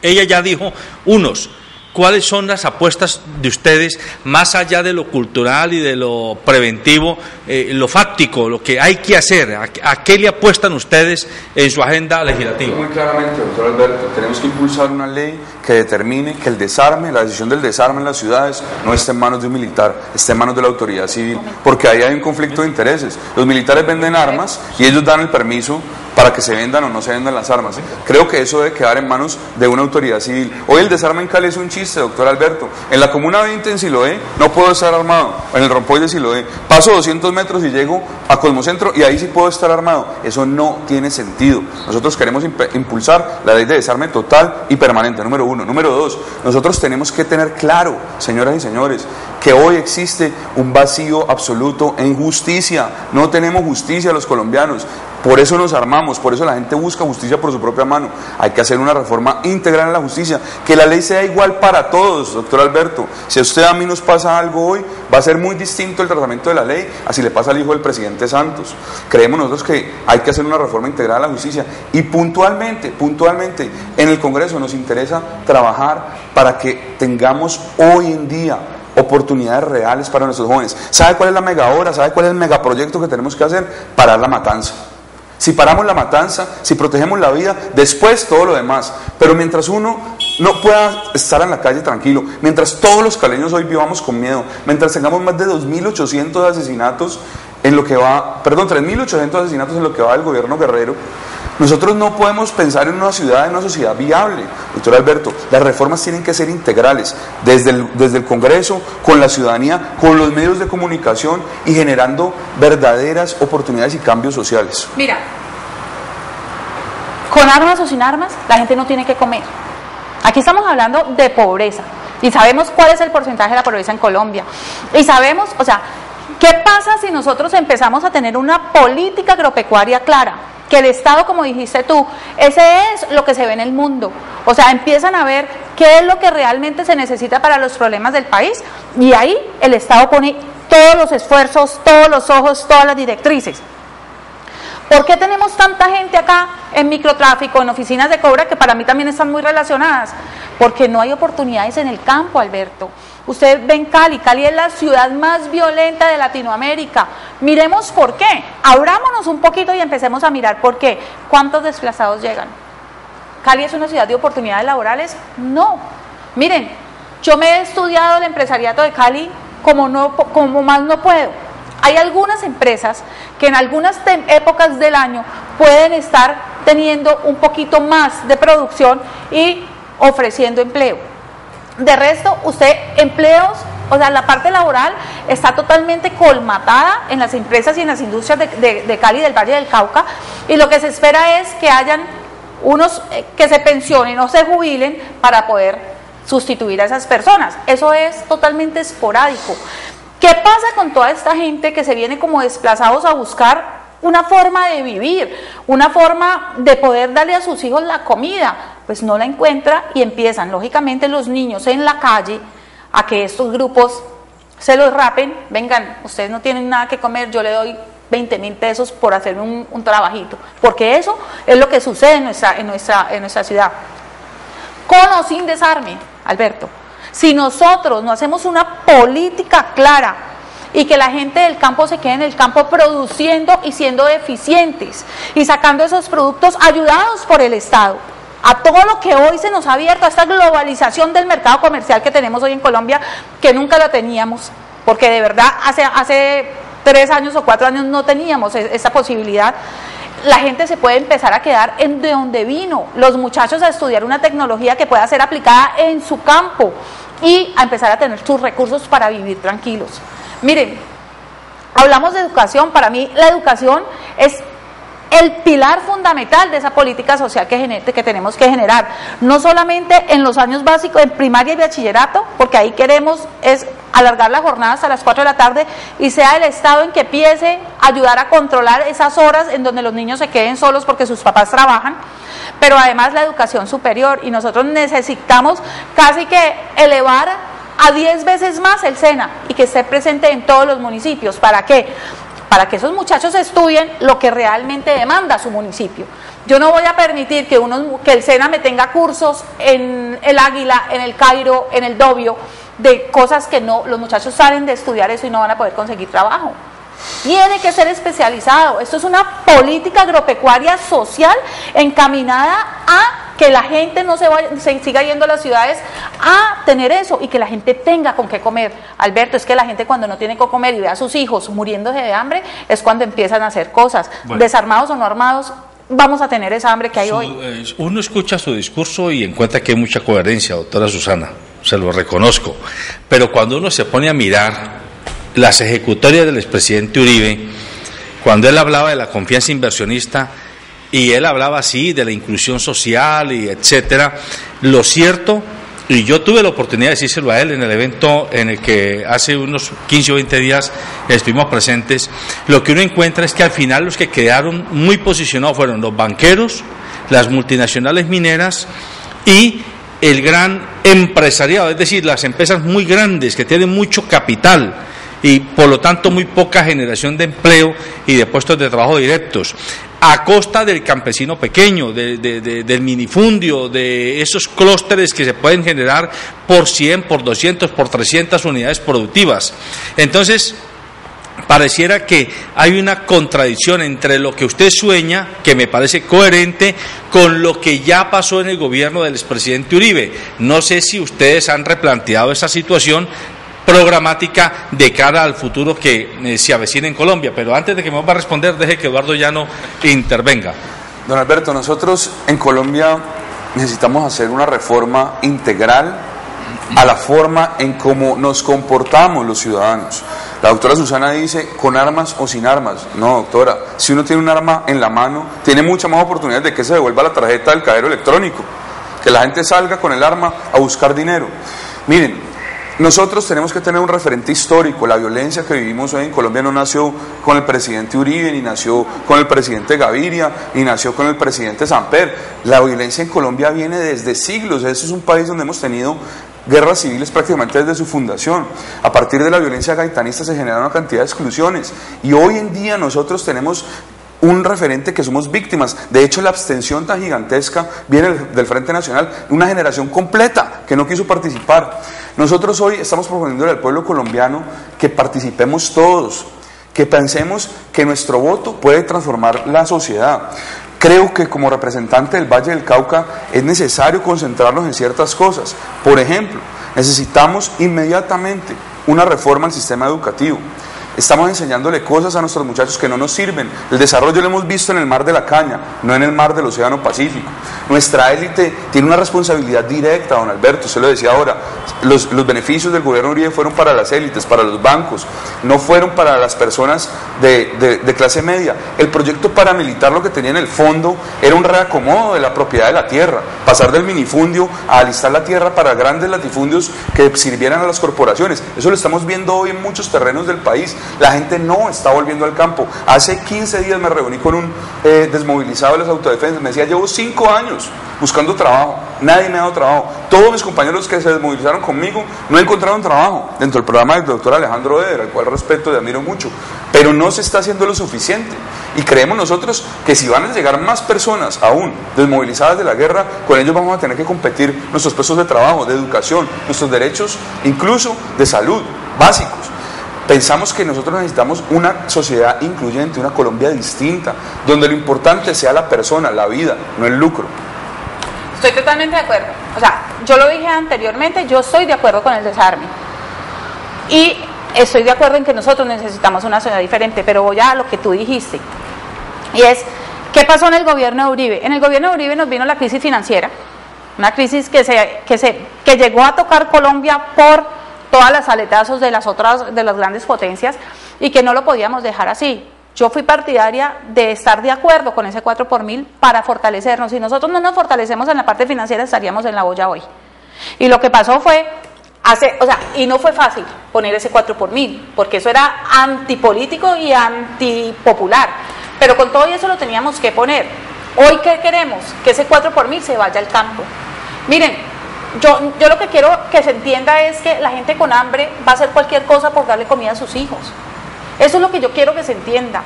Ella ya dijo unos. ¿Cuáles son las apuestas de ustedes, más allá de lo cultural y de lo preventivo, lo fáctico, lo que hay que hacer? ¿A qué le apuestan ustedes en su agenda legislativa? Muy claramente, doctor Alberto, tenemos que impulsar una ley que determine que el desarme, la decisión del desarme en las ciudades no esté en manos de un militar, esté en manos de la autoridad civil, porque ahí hay un conflicto de intereses. Los militares venden armas y ellos dan el permiso para que se vendan o no se vendan las armas. Creo que eso debe quedar en manos de una autoridad civil. Hoy el desarme en Cali es un chiste, doctor Alberto. En la Comuna 20 en Siloé no puedo estar armado, en el Rompoy de Siloé. Paso 200 metros y llego a Cosmocentro y ahí sí puedo estar armado. Eso no tiene sentido. Nosotros queremos impulsar la ley de desarme total y permanente, número 1. Número 2, nosotros tenemos que tener claro, señoras y señores, que hoy existe un vacío absoluto en justicia. No tenemos justicia los colombianos. Por eso nos armamos, por eso la gente busca justicia por su propia mano. Hay que hacer una reforma integral en la justicia, que la ley sea igual para todos, doctor Alberto. Si a usted a mí nos pasa algo hoy, va a ser muy distinto el tratamiento de la ley, así le pasa al hijo del presidente Santos. Creemos nosotros que hay que hacer una reforma integral a la justicia, y puntualmente, en el Congreso nos interesa trabajar para que tengamos hoy en día oportunidades reales para nuestros jóvenes. ¿Sabe cuál es la mega obra? ¿Sabe cuál es el megaproyecto que tenemos que hacer? Parar la matanza. Si paramos la matanza, si protegemos la vida, después todo lo demás. Pero mientras uno no pueda estar en la calle tranquilo, mientras todos los caleños hoy vivamos con miedo, mientras tengamos más de 2.800 asesinatos en lo que va, 3.800 asesinatos en lo que va del gobierno Guerrero, nosotros no podemos pensar en una ciudad, en una sociedad viable, doctor Alberto. Las reformas tienen que ser integrales, desde el Congreso, con la ciudadanía, con los medios de comunicación y generando verdaderas oportunidades y cambios sociales. Mira, con armas o sin armas, la gente no tiene que comer. Aquí estamos hablando de pobreza y sabemos cuál es el porcentaje de la pobreza en Colombia. Y sabemos, ¿qué pasa si nosotros empezamos a tener una política agropecuaria clara? que el Estado, como dijiste tú, ese es lo que se ve en el mundo. O sea, empiezan a ver qué es lo que realmente se necesita para los problemas del país, y ahí el Estado pone todos los esfuerzos, todos los ojos, todas las directrices. ¿Por qué tenemos tanta gente acá en microtráfico, en oficinas de cobra, que para mí también están muy relacionadas? Porque no hay oportunidades en el campo, Alberto. Usted ve en Cali, Cali es la ciudad más violenta de Latinoamérica. Miremos por qué, abrámonos un poquito y empecemos a mirar por qué. ¿Cuántos desplazados llegan? ¿Cali es una ciudad de oportunidades laborales? No. Miren, yo me he estudiado el empresariado de Cali como más no puedo. Hay algunas empresas que en algunas épocas del año pueden estar teniendo un poquito más de producción y ofreciendo empleo. De resto, empleos, o sea, la parte laboral está totalmente colmatada en las empresas y en las industrias de Cali, del Valle del Cauca, y lo que se espera es que hayan unos que se pensionen o se jubilen para poder sustituir a esas personas. Eso es totalmente esporádico. ¿Qué pasa con toda esta gente que se viene como desplazados a buscar una forma de vivir, una forma de poder darle a sus hijos la comida? Pues no la encuentra y empiezan, lógicamente, los niños en la calle a que estos grupos se los rapen. Vengan, ustedes no tienen nada que comer, yo le doy 20.000 pesos por hacerme un trabajito, porque eso es lo que sucede en nuestra ciudad. Con o sin desarme, Alberto. Si nosotros no hacemos una política clara y que la gente del campo se quede en el campo produciendo y siendo eficientes y sacando esos productos ayudados por el Estado, a todo lo que hoy se nos ha abierto, a esta globalización del mercado comercial que tenemos hoy en Colombia, que nunca la teníamos, porque de verdad hace 3 años o 4 años no teníamos esa posibilidad. La gente se puede empezar a quedar en de donde vino, los muchachos a estudiar una tecnología que pueda ser aplicada en su campo y a empezar a tener sus recursos para vivir tranquilos. Miren, hablamos de educación. Para mí la educación es el pilar fundamental de esa política social que tenemos que generar, no solamente en los años básicos, en primaria y bachillerato, porque ahí queremos es alargar la jornada hasta las 4 de la tarde y sea el Estado en que empiece a ayudar a controlar esas horas en donde los niños se queden solos porque sus papás trabajan, pero además la educación superior, y nosotros necesitamos casi que elevar a 10 veces más el SENA y que esté presente en todos los municipios. ¿Para qué? Para que esos muchachos estudien lo que realmente demanda su municipio. Yo no voy a permitir que el SENA me tenga cursos en el Águila, en el Cairo, en el Dobio, de cosas que no, los muchachos salen de estudiar eso y no van a poder conseguir trabajo. Tiene que ser especializado. Esto es una política agropecuaria social encaminada a que la gente no se siga yendo a las ciudades a tener eso y que la gente tenga con qué comer. Alberto, es que la gente cuando no tiene con comer y ve a sus hijos muriéndose de hambre es cuando empiezan a hacer cosas. Bueno, desarmados o no armados, vamos a tener esa hambre que hay hoy. Uno escucha su discurso y encuentra que hay mucha coherencia, doctora Susana, se lo reconozco, pero cuando uno se pone a mirar las ejecutorias del expresidente Uribe, cuando él hablaba de la confianza inversionista y él hablaba así de la inclusión social y etcétera, lo cierto, y yo tuve la oportunidad de decírselo a él en el evento en el que hace unos 15 o 20 días estuvimos presentes, lo que uno encuentra es que al final los que quedaron muy posicionados fueron los banqueros, las multinacionales mineras y el gran empresariado, es decir, las empresas muy grandes que tienen mucho capital y por lo tanto muy poca generación de empleo y de puestos de trabajo directos, a costa del campesino pequeño, del minifundio, de esos clústeres que se pueden generar por 100, por 200, por 300 unidades productivas. Entonces, pareciera que hay una contradicción entre lo que usted sueña, que me parece coherente, con lo que ya pasó en el gobierno del expresidente Uribe. No sé si ustedes han replanteado esa situación programática de cara al futuro que se avecina en Colombia, pero antes de que me vuelva a responder, deje que Eduardo Llano intervenga. Don Alberto, nosotros en Colombia necesitamos hacer una reforma integral a la forma en cómo nos comportamos los ciudadanos. La doctora Susana dice, con armas o sin armas. No, doctora, si uno tiene un arma en la mano, tiene mucha más oportunidad de que se devuelva la tarjeta del cajero electrónico, que la gente salga con el arma a buscar dinero. Miren, nosotros tenemos que tener un referente histórico. La violencia que vivimos hoy en Colombia no nació con el presidente Uribe, ni nació con el presidente Gaviria, ni nació con el presidente Samper. La violencia en Colombia viene desde siglos. Este es un país donde hemos tenido guerras civiles prácticamente desde su fundación. A partir de la violencia gaitanista se generaron una cantidad de exclusiones, y hoy en día nosotros tenemos un referente que somos víctimas. De hecho, la abstención tan gigantesca viene del Frente Nacional, una generación completa que no quiso participar. Nosotros hoy estamos proponiendo al pueblo colombiano que participemos todos, que pensemos que nuestro voto puede transformar la sociedad. Creo que como representante del Valle del Cauca es necesario concentrarnos en ciertas cosas. Por ejemplo, necesitamos inmediatamente una reforma al sistema educativo. Estamos enseñándole cosas a nuestros muchachos que no nos sirven. El desarrollo lo hemos visto en el mar de la Caña, no en el mar del Océano Pacífico. Nuestra élite tiene una responsabilidad directa, don Alberto, usted lo decía ahora. Los beneficios del gobierno Uribe fueron para las élites, para los bancos, no fueron para las personas de clase media. El proyecto paramilitar lo que tenía en el fondo era un reacomodo de la propiedad de la tierra, pasar del minifundio a alistar la tierra para grandes latifundios que sirvieran a las corporaciones. Eso lo estamos viendo hoy en muchos terrenos del país. La gente no está volviendo al campo. Hace 15 días me reuní con un desmovilizado de las autodefensas. Me decía, llevo 5 años buscando trabajo, nadie me ha dado trabajo. Todos mis compañeros que se desmovilizaron conmigo no encontraron trabajo dentro del programa del doctor Alejandro Eder, al cual respeto y admiro mucho, pero no se está haciendo lo suficiente. Y creemos nosotros que si van a llegar más personas aún desmovilizadas de la guerra, con ellos vamos a tener que competir nuestros puestos de trabajo, de educación, nuestros derechos, incluso de salud, básicos. Pensamos que nosotros necesitamos una sociedad incluyente, una Colombia distinta, donde lo importante sea la persona, la vida, no el lucro. Estoy totalmente de acuerdo. O sea, yo lo dije anteriormente, yo estoy de acuerdo con el desarme. Y estoy de acuerdo en que nosotros necesitamos una sociedad diferente, pero voy a lo que tú dijiste. Y es, ¿qué pasó en el gobierno de Uribe? En el gobierno de Uribe nos vino la crisis financiera, una crisis que llegó a tocar Colombia por todas las aletazos de las grandes potencias, y que no lo podíamos dejar así. Yo fui partidaria de estar de acuerdo con ese 4 por mil para fortalecernos. Si nosotros no nos fortalecemos en la parte financiera, estaríamos en la olla hoy. Y lo que pasó fue, y no fue fácil poner ese 4 por mil, porque eso era antipolítico y antipopular, pero con todo eso lo teníamos que poner. Hoy, ¿qué queremos? Que ese 4 por mil se vaya al campo. Miren, yo lo que quiero que se entienda es que la gente con hambre va a hacer cualquier cosa por darle comida a sus hijos. Eso es lo que yo quiero que se entienda,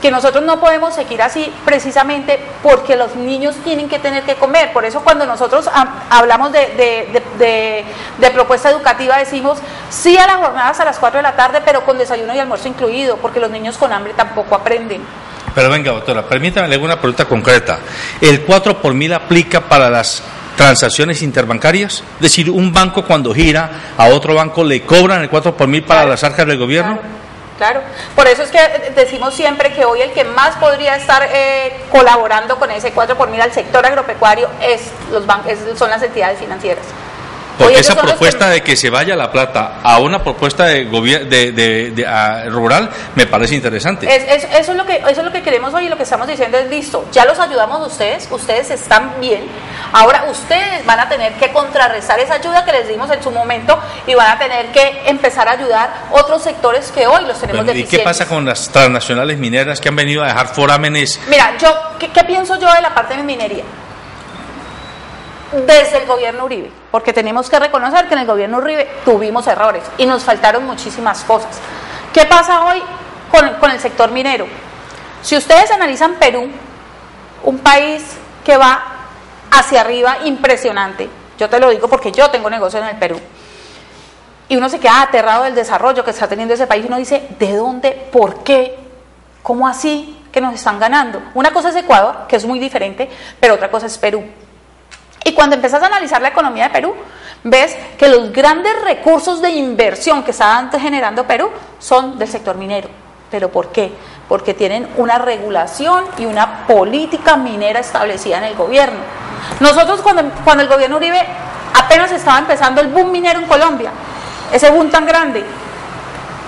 que nosotros no podemos seguir así precisamente porque los niños tienen que tener que comer. Por eso cuando nosotros hablamos de propuesta educativa decimos sí a las jornadas a las 4 de la tarde, pero con desayuno y almuerzo incluido, porque los niños con hambre tampoco aprenden. Pero venga, doctora, permítame leer una pregunta concreta. ¿El 4 por mil aplica para las transacciones interbancarias? Es decir, un banco cuando gira a otro banco le cobran el 4 por mil para las arcas del gobierno. Claro, por eso es que decimos siempre que hoy el que más podría estar colaborando con ese 4 por mil al sector agropecuario son las entidades financieras. Porque esa propuesta de que se vaya la plata a una propuesta de rural me parece interesante. Eso es lo que queremos hoy, y lo que estamos diciendo es listo, ya los ayudamos a ustedes están bien, ahora ustedes van a tener que contrarrestar esa ayuda que les dimos en su momento y van a tener que empezar a ayudar otros sectores que hoy los tenemos deficientes. ¿Y qué pasa con las transnacionales mineras que han venido a dejar forámenes? Mira, ¿qué pienso yo de la parte de minería? Desde el gobierno Uribe, porque tenemos que reconocer que en el gobierno Uribe tuvimos errores y nos faltaron muchísimas cosas. ¿Qué pasa hoy con el sector minero? Si ustedes analizan Perú, un país que va hacia arriba impresionante, yo te lo digo porque yo tengo negocios en el Perú, y uno se queda aterrado del desarrollo que está teniendo ese país y uno dice, ¿de dónde? ¿Por qué? ¿Cómo así que nos están ganando? Una cosa es Ecuador, que es muy diferente, pero otra cosa es Perú. Y cuando empiezas a analizar la economía de Perú, ves que los grandes recursos de inversión que está generando Perú son del sector minero. ¿Pero por qué? Porque tienen una regulación y una política minera establecida en el gobierno. Nosotros cuando el gobierno Uribe apenas estaba empezando el boom minero en Colombia, ese boom tan grande,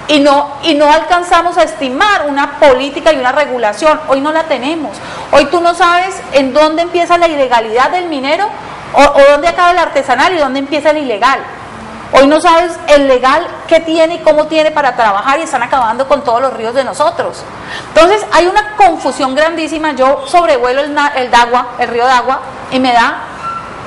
y no alcanzamos a estimar una política y una regulación. Hoy no la tenemos. Hoy tú no sabes en dónde empieza la ilegalidad del minero o dónde acaba el artesanal y dónde empieza el ilegal. Hoy no sabes el legal que tiene y cómo tiene para trabajar y están acabando con todos los ríos de nosotros. Entonces hay una confusión grandísima. Yo sobrevuelo el río Dagua, y me da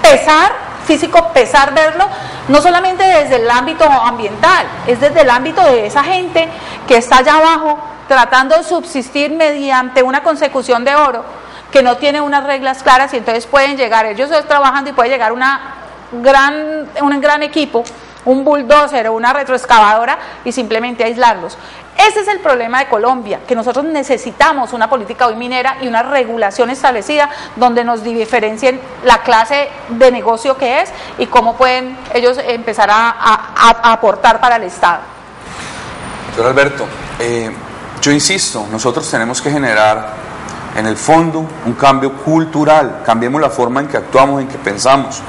pesar, físico pesar verlo, no solamente desde el ámbito ambiental, es desde el ámbito de esa gente que está allá abajo tratando de subsistir mediante una consecución de oro, que no tiene unas reglas claras, y entonces pueden llegar, ellos están trabajando y puede llegar un gran equipo, un bulldozer o una retroexcavadora, y simplemente aislarlos. Ese es el problema de Colombia, que nosotros necesitamos una política hoy minera y una regulación establecida donde nos diferencien la clase de negocio que es y cómo pueden ellos empezar a aportar para el Estado. Doctor Alberto, yo insisto, nosotros tenemos que generar en el fondo un cambio cultural, cambiemos la forma en que actuamos, en que pensamos.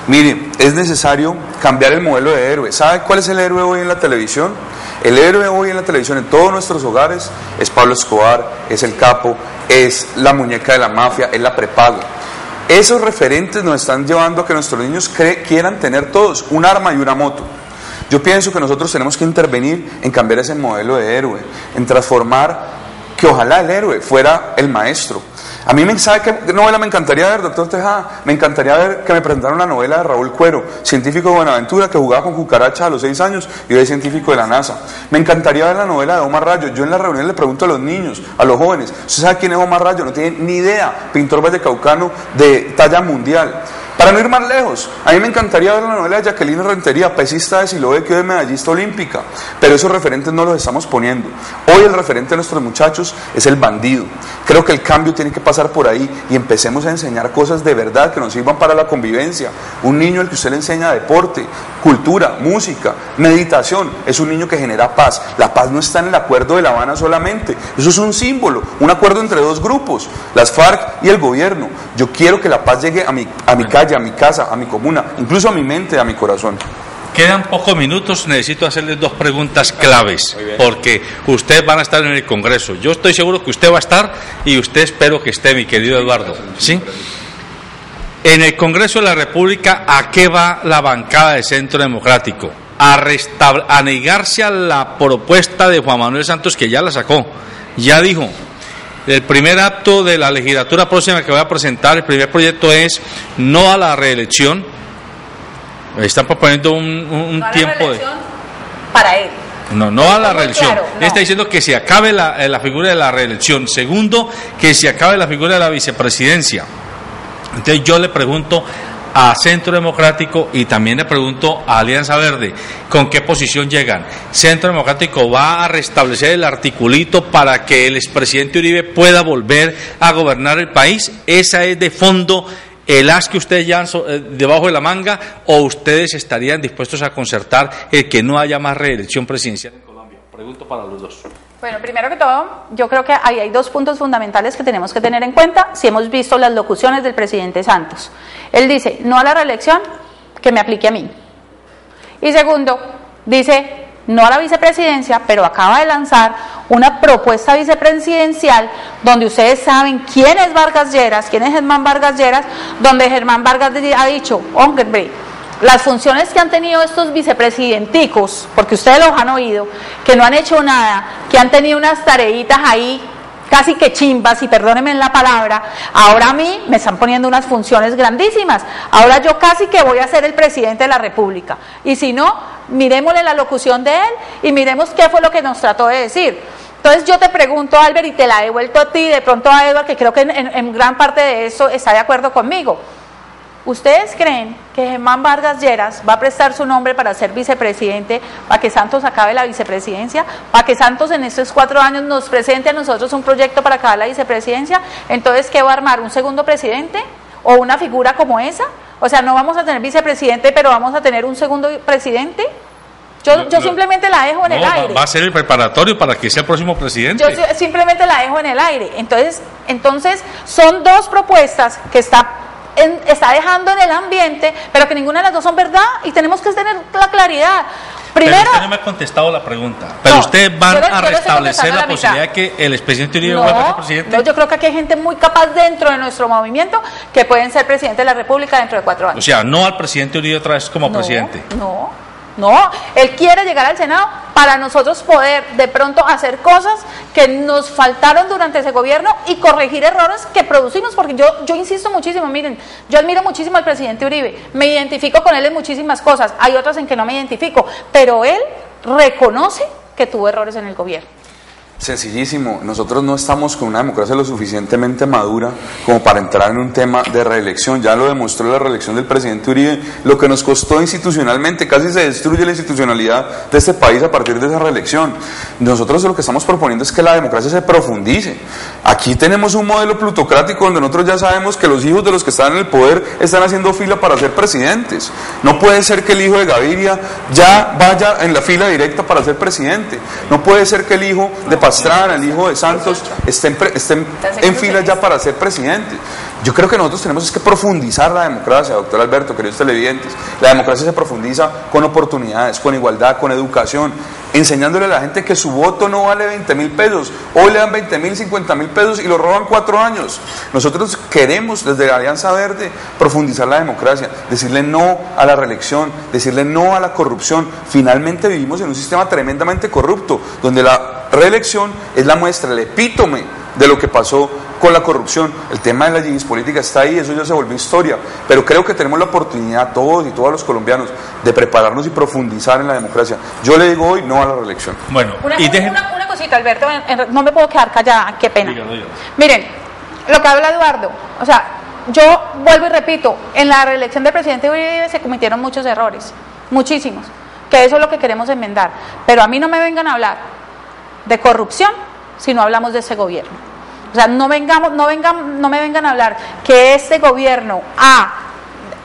Mire, es necesario cambiar el modelo de héroe. ¿Sabe cuál es el héroe hoy en la televisión? El héroe hoy en la televisión, en todos nuestros hogares, es Pablo Escobar, es el capo, es la muñeca de la mafia, es la prepago. Esos referentes nos están llevando a que nuestros niños quieran tener todos un arma y una moto. Yo pienso que nosotros tenemos que intervenir en cambiar ese modelo de héroe, en transformar que ojalá el héroe fuera el maestro. A mí, ¿sabe qué novela me encantaría ver, doctor Tejada? Me encantaría ver que me presentaran una novela de Raúl Cuero, científico de Buenaventura que jugaba con cucarachas a los 6 años y hoy es científico de la NASA. Me encantaría ver la novela de Omar Rayo. Yo en las reuniones le pregunto a los niños, a los jóvenes, ¿usted sabe quién es Omar Rayo? No tienen ni idea, pintor vallecaucano de talla mundial. Para no ir más lejos, a mí me encantaría ver la novela de Jacqueline Rentería, pesista de Siloé, que hoy es medallista olímpica, pero esos referentes no los estamos poniendo. Hoy el referente de nuestros muchachos es el bandido. Creo que el cambio tiene que pasar por ahí y empecemos a enseñar cosas de verdad que nos sirvan para la convivencia. Un niño al que usted le enseña deporte, cultura, música, meditación, es un niño que genera paz. La paz no está en el acuerdo de La Habana solamente, eso es un símbolo, un acuerdo entre dos grupos, las FARC y el gobierno. Yo quiero que la paz llegue a mi calle, a mi casa, a mi comuna, incluso a mi mente, a mi corazón. Quedan pocos minutos, necesito hacerles 2 preguntas claves, porque ustedes van a estar en el Congreso. Yo estoy seguro que usted va a estar y usted espero que esté, mi querido Eduardo. ¿Sí? En el Congreso de la República, ¿a qué va la bancada de Centro Democrático? A negarse a la propuesta de Juan Manuel Santos, que ya la sacó, ya dijo. El primer acto de la legislatura próxima que voy a presentar, el primer proyecto es no a la reelección. Están proponiendo un no tiempo de... para él. No a la reelección. Claro, no. Está diciendo que se acabe la figura de la reelección. Segundo, que se acabe la figura de la vicepresidencia. Entonces yo le pregunto a Centro Democrático y también le pregunto a Alianza Verde, ¿con qué posición llegan? ¿Centro Democrático va a restablecer el articulito para que el expresidente Uribe pueda volver a gobernar el país? ¿Esa es de fondo el as que ustedes llevan debajo de la manga, o ustedes estarían dispuestos a concertar el que no haya más reelección presidencial en Colombia? Pregunto para los dos. Bueno, primero que todo, yo creo que ahí hay 2 puntos fundamentales que tenemos que tener en cuenta si hemos visto las locuciones del presidente Santos. Él dice, no a la reelección, que me aplique a mí. Y segundo, dice, no a la vicepresidencia, pero acaba de lanzar una propuesta vicepresidencial donde ustedes saben quién es Vargas Lleras, quién es Germán Vargas Lleras, donde Germán Vargas ha dicho, hombre, las funciones que han tenido estos vicepresidenticos, porque ustedes los han oído, que no han hecho nada, que han tenido unas tareitas ahí casi que chimbas, y perdónenme la palabra, ahora a mí me están poniendo unas funciones grandísimas, ahora yo casi que voy a ser el presidente de la República, y si no, miremosle la locución de él y miremos qué fue lo que nos trató de decir. Entonces yo te pregunto, Albert, y te la he devuelto a ti, de pronto a Edward, que creo que en gran parte de eso está de acuerdo conmigo. ¿Ustedes creen que Germán Vargas Lleras va a prestar su nombre para ser vicepresidente, para que Santos acabe la vicepresidencia, para que Santos en estos 4 años nos presente a nosotros un proyecto para acabar la vicepresidencia? Entonces, ¿qué va a armar? ¿Un segundo presidente? ¿O una figura como esa? O sea, no vamos a tener vicepresidente, pero vamos a tener un segundo presidente. Yo simplemente la dejo en el aire. Va a ser el preparatorio para que sea el próximo presidente. Yo simplemente la dejo en el aire. Entonces son 2 propuestas que está dejando en el ambiente, pero que ninguna de las 2 son verdad, y tenemos que tener la claridad. Primero, pero usted no me ha contestado la pregunta. Pero ustedes van a restablecer la posibilidad de que el expresidente Uribe vuelva a ser presidente. No, yo creo que aquí hay gente muy capaz dentro de nuestro movimiento que pueden ser presidente de la República dentro de 4 años. O sea, no al presidente Uribe otra vez como presidente. No. No, él quiere llegar al Senado para nosotros poder de pronto hacer cosas que nos faltaron durante ese gobierno y corregir errores que producimos, porque yo insisto muchísimo, miren, yo admiro muchísimo al presidente Uribe, me identifico con él en muchísimas cosas, hay otras en que no me identifico, pero él reconoce que tuvo errores en el gobierno. Sencillísimo, nosotros no estamos con una democracia lo suficientemente madura como para entrar en un tema de reelección. Ya lo demostró la reelección del presidente Uribe, lo que nos costó institucionalmente, casi se destruye la institucionalidad de este país a partir de esa reelección. Nosotros lo que estamos proponiendo es que la democracia se profundice. Aquí tenemos un modelo plutocrático donde nosotros ya sabemos que los hijos de los que están en el poder están haciendo fila para ser presidentes. No puede ser que el hijo de Gaviria ya vaya en la fila directa para ser presidente. No puede ser que el hijo de Pastrana, el hijo de Santos, estén en fila ya para ser presidente. Yo creo que nosotros tenemos que profundizar la democracia, doctor Alberto, queridos televidentes. La democracia se profundiza con oportunidades, con igualdad, con educación, enseñándole a la gente que su voto no vale 20.000 pesos. Hoy le dan 20.000, 50.000 pesos y lo roban 4 años. Nosotros queremos, desde la Alianza Verde, profundizar la democracia, decirle no a la reelección, decirle no a la corrupción. Finalmente vivimos en un sistema tremendamente corrupto, donde la reelección es la muestra, el epítome de lo que pasó con la corrupción. El tema de la yinis política está ahí, eso ya se volvió historia, pero creo que tenemos la oportunidad todos y todos los colombianos de prepararnos y profundizar en la democracia. Yo le digo hoy no a la reelección. Bueno, una cosita, Alberto, no me puedo quedar callada, qué pena. Dígalo. Miren, lo que habla Eduardo, o sea, yo vuelvo y repito, en la reelección del presidente Uribe se cometieron muchos errores, muchísimos, que eso es lo que queremos enmendar, pero a mí no me vengan a hablar de corrupción si no hablamos de ese gobierno. O sea, no me vengan a hablar que este gobierno ha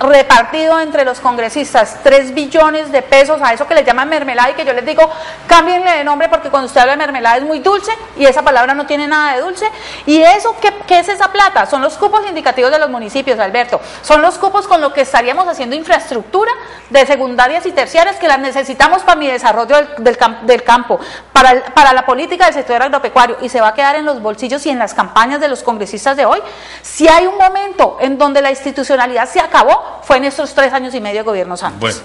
repartido entre los congresistas 3 billones de pesos a eso que le llaman mermelada, y que yo les digo, cámbienle de nombre, porque cuando usted habla de mermelada es muy dulce y esa palabra no tiene nada de dulce. Y eso, ¿qué es esa plata? Son los cupos indicativos de los municipios, Alberto, son los cupos con lo que estaríamos haciendo infraestructura de secundarias y terciarias que las necesitamos para mi desarrollo del campo, para la política del sector agropecuario, y se va a quedar en los bolsillos y en las campañas de los congresistas de hoy. Si hay un momento en donde la institucionalidad se acabó, fue en estos 3 años y medio de gobierno Santos. Bueno,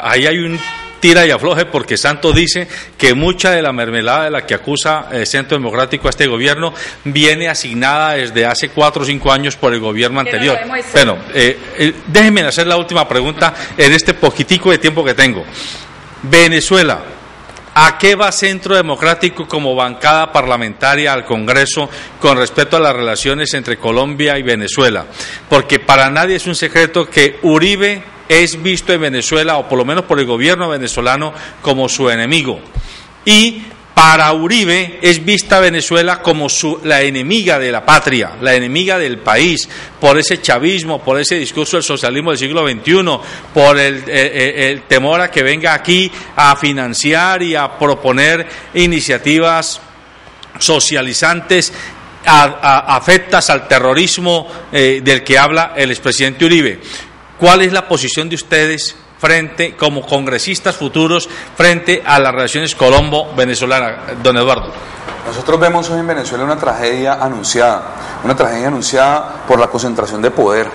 ahí hay un tira y afloje, porque Santos dice que mucha de la mermelada de la que acusa el Centro Democrático a este gobierno viene asignada desde hace 4 o 5 años por el gobierno anterior. Bueno, déjenme hacer la última pregunta en este poquitico de tiempo que tengo. Venezuela, ¿a qué va Centro Democrático como bancada parlamentaria al Congreso con respecto a las relaciones entre Colombia y Venezuela? Porque para nadie es un secreto que Uribe es visto en Venezuela, o por lo menos por el gobierno venezolano, como su enemigo. Y para Uribe es vista Venezuela como la enemiga de la patria, la enemiga del país, por ese chavismo, por ese discurso del socialismo del siglo XXI, por el temor a que venga aquí a financiar y a proponer iniciativas socializantes afectas al terrorismo del que habla el expresidente Uribe. ¿Cuál es la posición de ustedes como congresistas futuros frente a las relaciones Colombo-venezolana, don Eduardo? Nosotros vemos hoy en Venezuela una tragedia anunciada por la concentración de poder,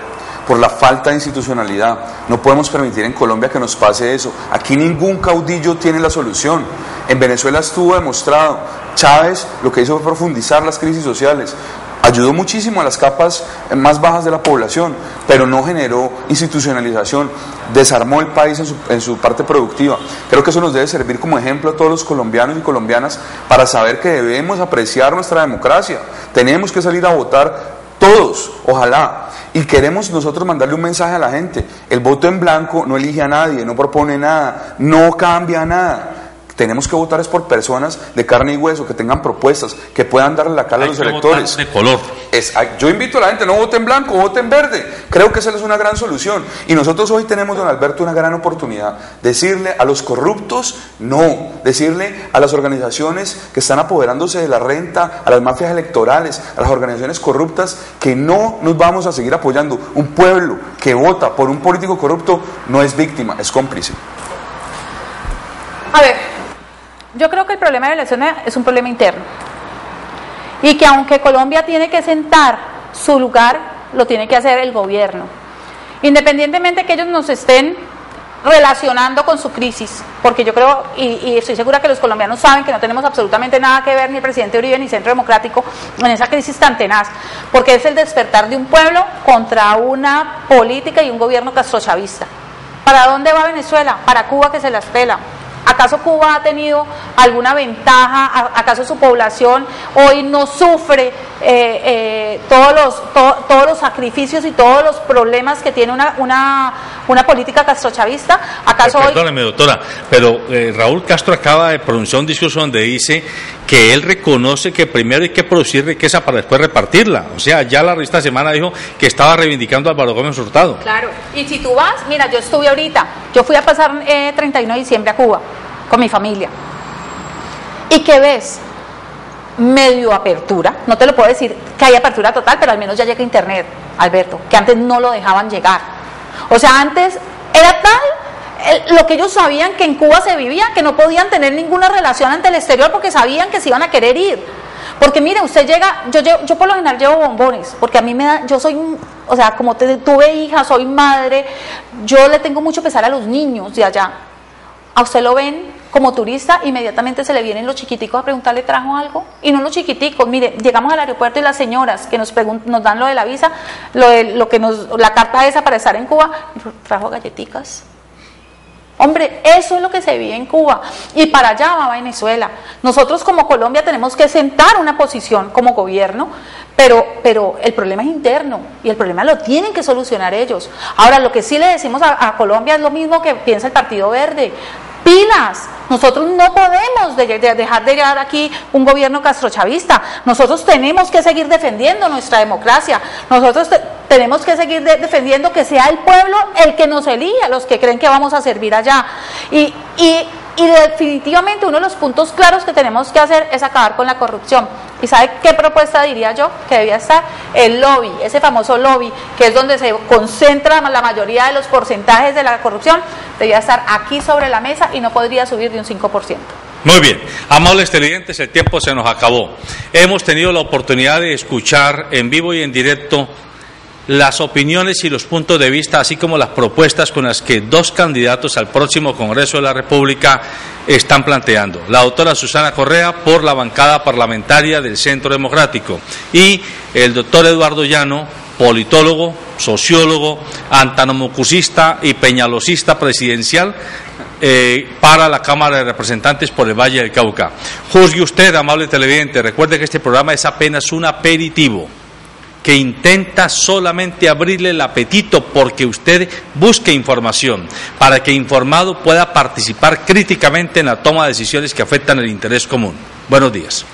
por la falta de institucionalidad. No podemos permitir en Colombia que nos pase eso. Aquí ningún caudillo tiene la solución. En Venezuela estuvo demostrado. Chávez lo que hizo fue profundizar las crisis sociales. Ayudó muchísimo a las capas más bajas de la población, pero no generó institucionalización, desarmó el país en su parte productiva. Creo que eso nos debe servir como ejemplo a todos los colombianos y colombianas para saber que debemos apreciar nuestra democracia. Tenemos que salir a votar todos, ojalá. Y queremos nosotros mandarle un mensaje a la gente. El voto en blanco no elige a nadie, no propone nada, no cambia nada. Tenemos que votar es por personas de carne y hueso, que tengan propuestas, que puedan darle la cara a los electores. De color. Yo invito a la gente, no vote en blanco, vote en verde. Creo que esa es una gran solución. Y nosotros hoy tenemos, don Alberto, una gran oportunidad. Decirle a los corruptos, no. Decirle a las organizaciones que están apoderándose de la renta, a las mafias electorales, a las organizaciones corruptas, que no nos vamos a seguir apoyando. Un pueblo que vota por un político corrupto no es víctima, es cómplice. A ver, yo creo que el problema de Venezuela es un problema interno, y que aunque Colombia tiene que sentar su lugar, lo tiene que hacer el gobierno, independientemente que ellos nos estén relacionando con su crisis, porque yo creo, y estoy segura que los colombianos saben que no tenemos absolutamente nada que ver, ni el presidente Uribe ni Centro Democrático, en esa crisis tan tenaz, porque es el despertar de un pueblo contra una política y un gobierno castrochavista. ¿Para dónde va Venezuela? Para Cuba, que se las pela. ¿Acaso Cuba ha tenido alguna ventaja? ¿Acaso su población hoy no sufre todos los sacrificios y todos los problemas que tiene una política castrochavista? ¿Acaso Perdóneme, doctora, pero Raúl Castro acaba de pronunciar un discurso donde dice que él reconoce que primero hay que producir riqueza para después repartirla. O sea, ya la revista Semana dijo que estaba reivindicando a Álvaro Gómez Hurtado. Claro, y si tú vas, mira, yo estuve ahorita, yo fui a pasar 31 de diciembre a Cuba con mi familia. ¿Y qué ves? Medio apertura, no te lo puedo decir que hay apertura total, pero al menos ya llega internet, Alberto, que antes no lo dejaban llegar. O sea, antes era tal lo que ellos sabían que en Cuba se vivía, que no podían tener ninguna relación ante el exterior porque sabían que se iban a querer ir. Porque mire, usted llega, yo por lo general llevo bombones, porque a mí me da, yo soy, o sea, como tuve hija, soy madre, yo le tengo mucho pesar a los niños de allá. A usted lo ven como turista, inmediatamente se le vienen los chiquiticos a preguntarle, ¿trajo algo? Y no los chiquiticos, mire, llegamos al aeropuerto y las señoras que nos dan lo de la visa, la carta esa para estar en Cuba, ¿trajo galletitas? Hombre, eso es lo que se vive en Cuba, y para allá va Venezuela. Nosotros como Colombia tenemos que sentar una posición como gobierno, pero el problema es interno, y el problema lo tienen que solucionar ellos. Ahora, lo que sí le decimos a Colombia es lo mismo que piensa el Partido Verde: pilas, nosotros no podemos dejar de llegar aquí un gobierno castrochavista, nosotros tenemos que seguir defendiendo nuestra democracia, nosotros tenemos que seguir defendiendo que sea el pueblo el que nos elija, los que creen que vamos a servir allá, y definitivamente uno de los puntos claros que tenemos que hacer es acabar con la corrupción. ¿Y sabe qué propuesta diría yo que debía estar? El lobby, ese famoso lobby, que es donde se concentra la mayoría de los porcentajes de la corrupción, debía estar aquí sobre la mesa y no podría subir de un 5%. Muy bien, amables televidentes, el tiempo se nos acabó. Hemos tenido la oportunidad de escuchar en vivo y en directo las opiniones y los puntos de vista, así como las propuestas con las que dos candidatos al próximo Congreso de la República están planteando. La doctora Susana Correa por la bancada parlamentaria del Centro Democrático y el doctor Eduardo Llano, politólogo, sociólogo, antanomocusista y peñalosista presidencial para la Cámara de Representantes por el Valle del Cauca. Juzgue usted, amable televidente, recuerde que este programa es apenas un aperitivo que intenta solamente abrirle el apetito porque usted busque información, para que informado pueda participar críticamente en la toma de decisiones que afectan el interés común. Buenos días.